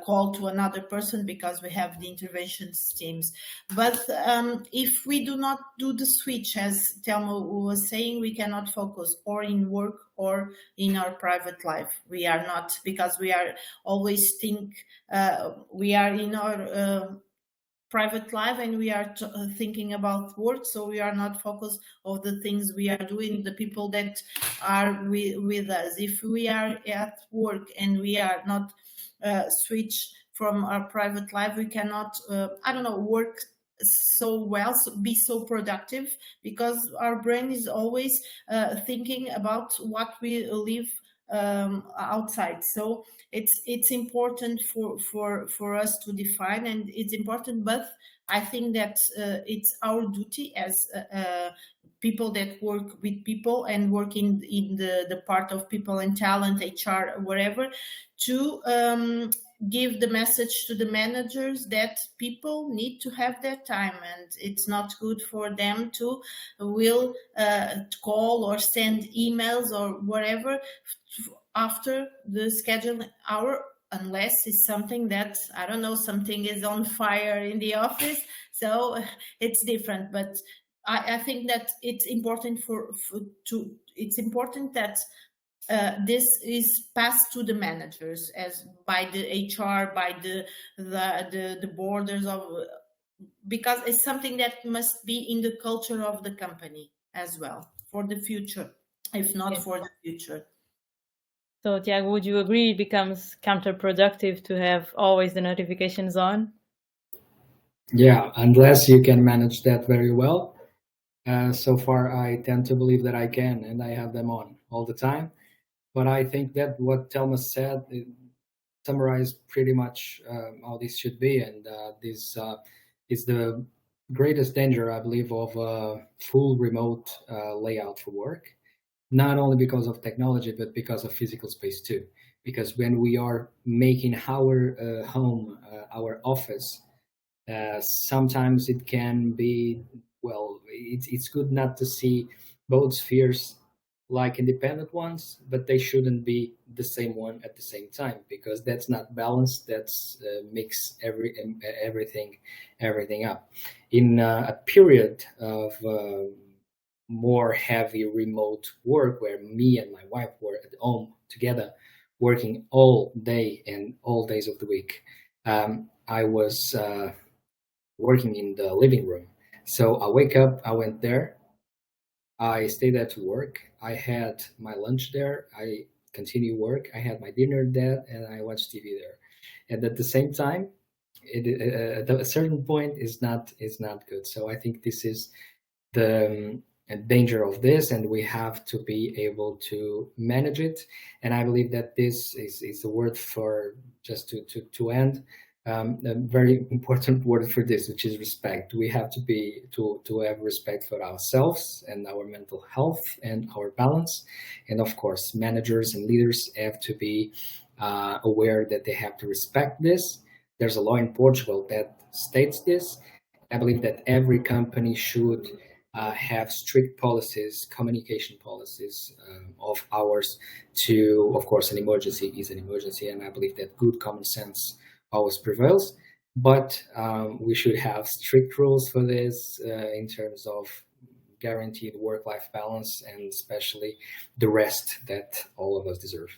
call to another person because we have the interventions teams. But if we do not do the switch, as Thelma was saying, we cannot focus or in work or in our private life. We are not, because we are always we are in our private life, and we are thinking about work, so we are not focused on the things we are doing, the people that are with us. If we are at work and we are not switch from our private life, we cannot work so well, be so productive, because our brain is always thinking about what we live outside. So it's important for us to define, and it's important, but I think that it's our duty as people that work with people and work in the part of people and talent, HR, whatever, to give the message to the managers that people need to have their time, and it's not good for them to will call or send emails or whatever after the scheduled hour, unless it's something that, I don't know, something is on fire in the office, so it's different. But I think that it's important it's important that this is passed to the managers, as by the HR, by the borders of, because it's something that must be in the culture of the company as well for the future, if not for the future.
So, Tiago, would you agree it becomes counterproductive to have always the notifications on?
Yeah, unless you can manage that very well. So far, I tend to believe that I can, and I have them on all the time. But I think that what Thelma said summarized pretty much how this should be, and this is the greatest danger, I believe, of a full remote layout for work. Not only because of technology, but because of physical space too. Because when we are making our home, our office, sometimes it can be, well, it's good not to see both spheres like independent ones, but they shouldn't be the same one at the same time, because that's not balanced. That's mix everything up. In a period of more heavy remote work, where me and my wife were at home together, working all day and all days of the week, I was working in the living room. So I wake up, I went there, I stayed there to work. I had my lunch there. I continue work. I had my dinner there, and I watched TV there. And at the same time, at a certain point is not good. So I think this is the danger of this, and we have to be able to manage it. And I believe that this is a word for just to end. A very important word for this, which is respect. We have to have respect for ourselves and our mental health and our balance. And of course, managers and leaders have to be aware that they have to respect this. There's a law in Portugal that states this. I believe that every company should have strict policies, communication policies of ours to, of course, an emergency is an emergency. And I believe that good common sense always prevails, but we should have strict rules for this in terms of guaranteed work-life balance, and especially the rest that all of us deserve.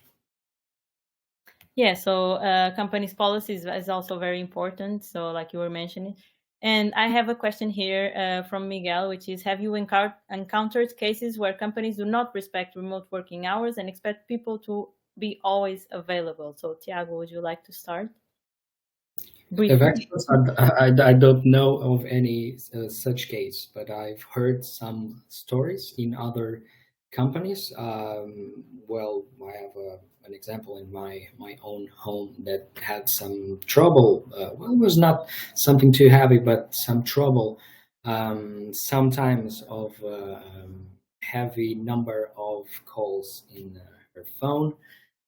Yeah, so companies' policies is also very important. So like you were mentioning. And I have a question here from Miguel, which is, have you encountered cases where companies do not respect remote working hours and expect people to be always available? So Tiago, would you like to start?
I don't know of any such case, but I've heard some stories in other companies. Well, I have an example in my own home that had some trouble. Well, it was not something too heavy, but some trouble. Sometimes of heavy number of calls in her phone.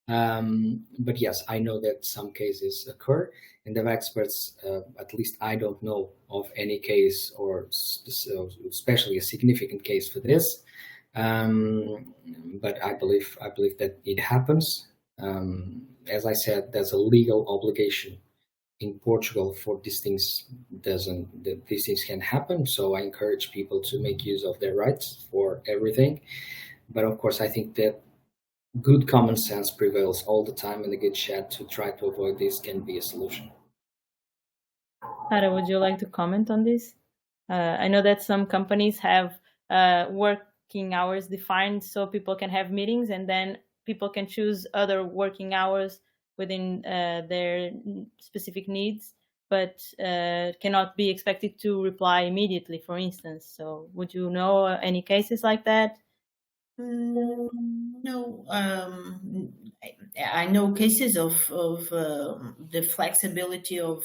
But yes, I know that some cases occur, and the experts, at least I don't know of any case, or especially a significant case for this. But I believe that it happens. As I said, there's a legal obligation in Portugal for these things. These things can happen. So I encourage people to make use of their rights for everything. But of course, I think that good common sense prevails all the time, and a good chat to try to avoid this can be a solution.
Sara, would you like to comment on this? I know that some companies have working hours defined so people can have meetings, and then people can choose other working hours within their specific needs, but cannot be expected to reply immediately, for instance. So would you know any cases like that?
No, I know cases of the flexibility of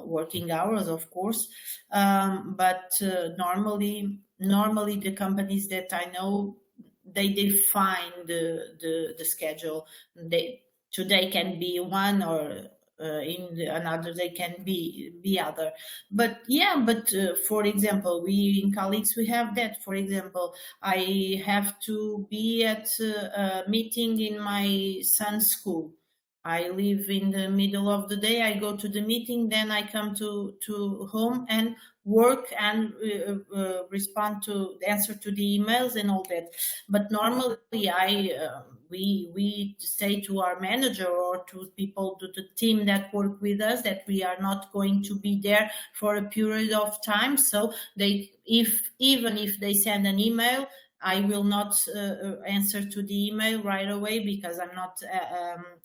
working hours, of course, but normally the companies that I know, they define the schedule. Today can be one, or in another day can be other. But yeah, for example, we in colleagues, we have that. For example, I have to be at a meeting in my son's school. I live in the middle of the day. I go to the meeting, then I come to home and work and respond to answer to the emails and all that. But normally, we say to our manager or to people, to the team that work with us, that we are not going to be there for a period of time. So even if they send an email, I will not answer to the email right away, because I'm not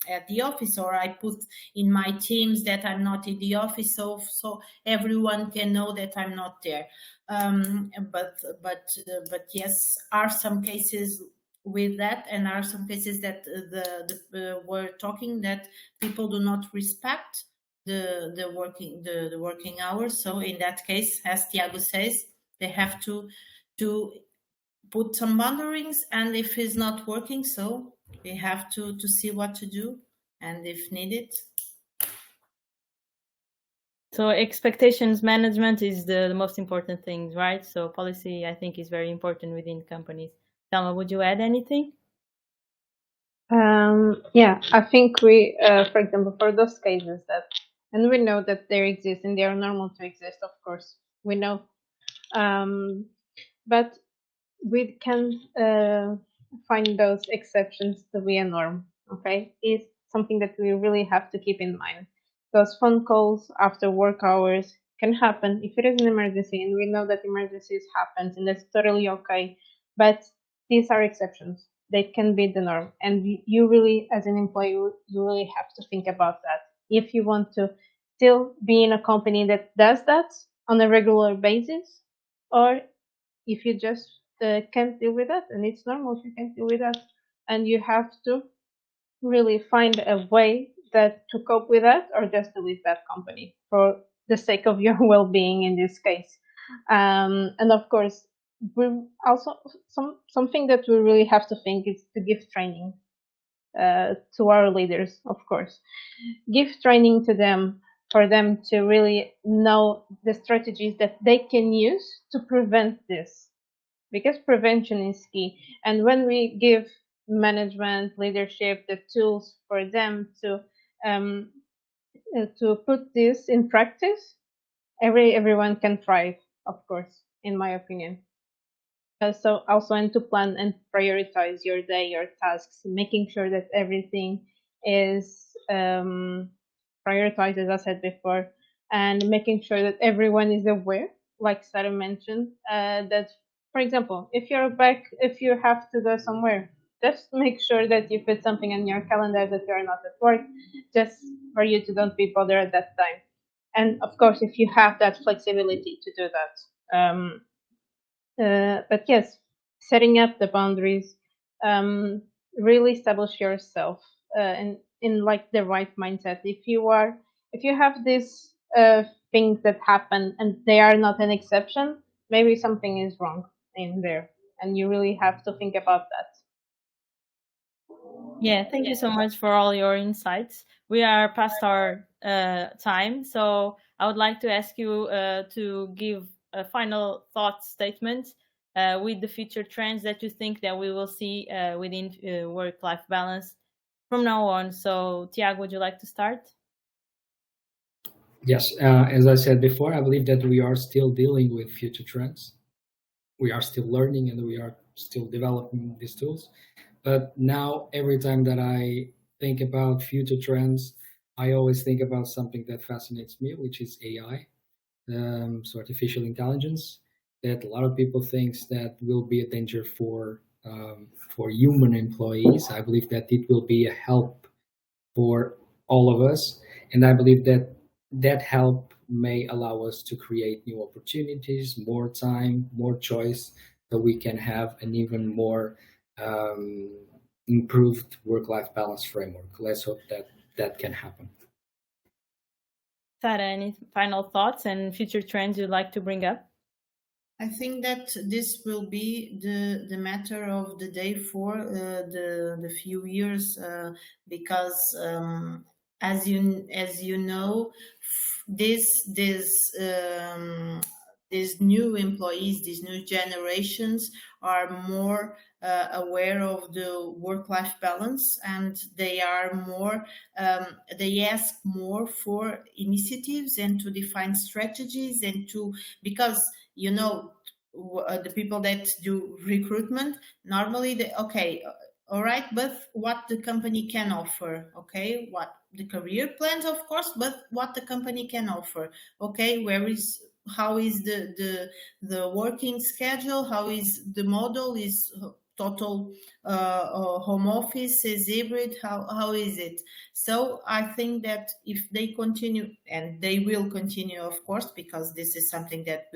at the office, or I put in my teams that I'm not in the office, so everyone can know that I'm not there. But yes, are some cases with that, and are some cases that we're talking that people do not respect the working hours. So in that case, as Tiago says, they have to put some boundaries, and if it's not working, so they have to see what to do, and if needed.
So expectations management is the most important thing, right? So policy, I think, is very important within companies. Selma, would you add anything?
Yeah, I think we, for example, for those cases that, and we know that they exist and they are normal to exist, of course, we know. But we can find those exceptions to be a norm. Okay, it's something that we really have to keep in mind. Those phone calls after work hours can happen if it is an emergency, and we know that emergencies happens, and that's totally okay. But these are exceptions. They can be the norm, and you really, as an employee, you really have to think about that. If you want to still be in a company that does that on a regular basis, or if you just can't deal with that, and it's normal if you can't deal with that, and you have to really find a way that to cope with that, or just to leave that company for the sake of your well-being in this case. And of course, we also something that we really have to think is to give training to our leaders. Of course, give training to them for them to really know the strategies that they can use to prevent this, because prevention is key. And when we give management leadership the tools for them to put this in practice, everyone can thrive, of course, in my opinion. So also, and to plan and prioritize your day, your tasks, making sure that everything is prioritized, as I said before, and making sure that everyone is aware, like Sarah mentioned, that, for example, if you have to go somewhere, just make sure that you put something in your calendar that you're not at work, just for you to don't be bothered at that time. And of course, if you have that flexibility to do that. But yes, setting up the boundaries, really establish yourself in like the right mindset. If you have these things that happen and they are not an exception, maybe something is wrong in there, and you really have to think about that.
Yeah, thank you so much for all your insights. We are past our time, so I would like to ask you to give a final thought statement with the future trends that you think that we will see within work-life balance from now on. So, Tiago, would you like to start?
Yes, as I said before, I believe that we are still dealing with future trends. We are still learning and we are still developing these tools. But now, every time that I think about future trends, I always think about something that fascinates me, which is AI, so artificial intelligence. That a lot of people thinks that will be a danger for human employees. I believe that it will be a help for all of us, and I believe that that help may allow us to create new opportunities, more time, more choice, so we can have an even more um, improved work-life balance framework. Let's hope that that can happen.
Sarah, any final thoughts and future trends you'd like to bring up?
I think that this will be the matter of the day for the few years because as you know, these new employees, these new generations are more aware of the work-life balance, and they are more they ask more for initiatives and to define strategies and to, because you know, the people that do recruitment normally they, okay, all right, but what the company can offer, okay, what the career plans, of course, but what the company can offer, okay, how is the working schedule, how is the model, is total home office, is hybrid, how is it? So I think that if they continue, and they will continue, of course, because this is something that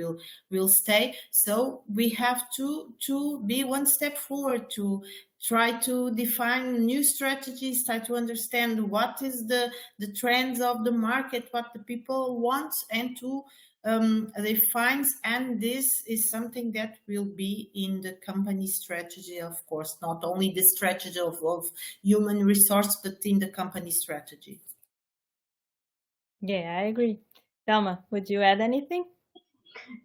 will stay. So we have to be one step forward, to try to define new strategies, try to understand what is the trends of the market, what the people want, and to define. And this is something that will be in the company strategy, of course, not only the strategy of human resource, but in the company strategy.
Yeah, I agree. Selma, would you add anything?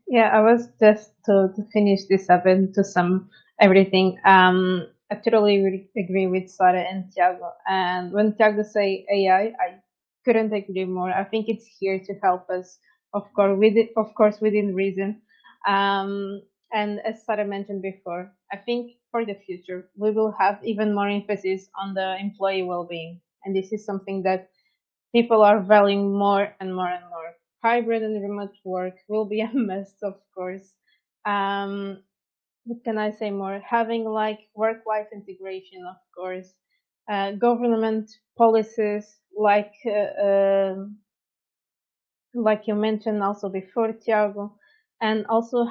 Yeah, I was just to finish this up into some everything. I totally agree with Sara and Tiago. And when Tiago say AI, I couldn't agree more. I think it's here to help us, of course, within reason. And as Sara mentioned before, I think for the future we will have even more emphasis on the employee well-being, and this is something that people are valuing more and more and more. Hybrid and remote work will be a must, of course. What can I say more? Having like work-life integration, of course, government policies like you mentioned also before, Tiago, and also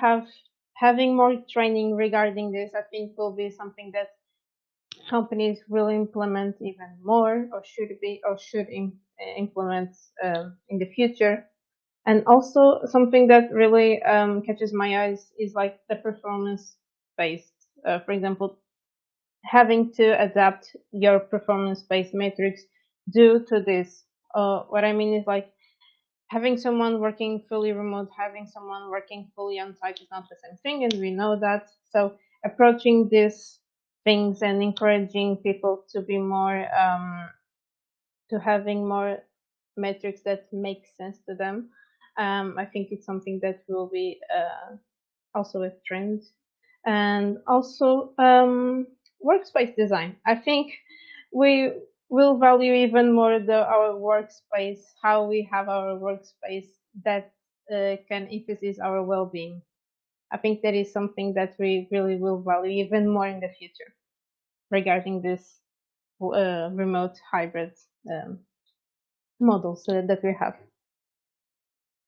having more training regarding this. I think will be something that companies will implement even more, or should implement in the future. And also something that really catches my eyes is like the performance based. For example, having to adapt your performance based metrics due to this. What I mean is like having someone working fully remote, having someone working fully on site is not the same thing, and we know that. So approaching these things and encouraging people to be more to having more metrics that make sense to them. I think it's something that will be also a trend. And also workspace design. I think we will value even more our workspace, how we have our workspace that can emphasize our well-being. I think that is something that we really will value even more in the future regarding this remote hybrid models that we have.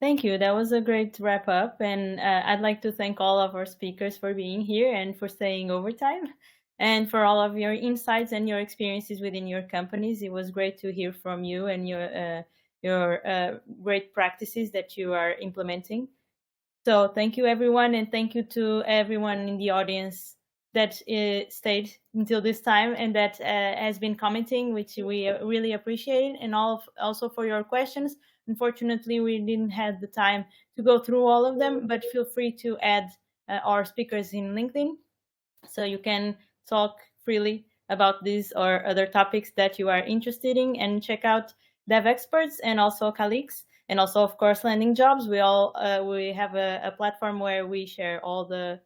Thank you. That was a great wrap up. And I'd like to thank all of our speakers for being here and for staying overtime and for all of your insights and your experiences within your companies. It was great to hear from you and your great practices that you are implementing. So thank you, everyone. And thank you to everyone in the audience that stayed until this time and that has been commenting, which we really appreciate, and also for your questions. Unfortunately, we didn't have the time to go through all of them, but feel free to add our speakers in LinkedIn so you can talk freely about these or other topics that you are interested in, and check out Dev Experts and also Calix, and also, of course, Landing.Jobs. We have a platform where we share all the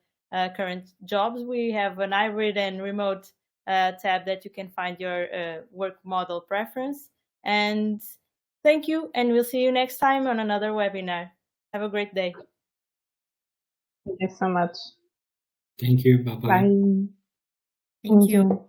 current jobs. We have an hybrid and remote tab that you can find your work model preference. And thank you, and we'll see you next time on another webinar. Have a great day.
Thank you so much.
Thank you. Bye-bye.
Bye.
Thank you.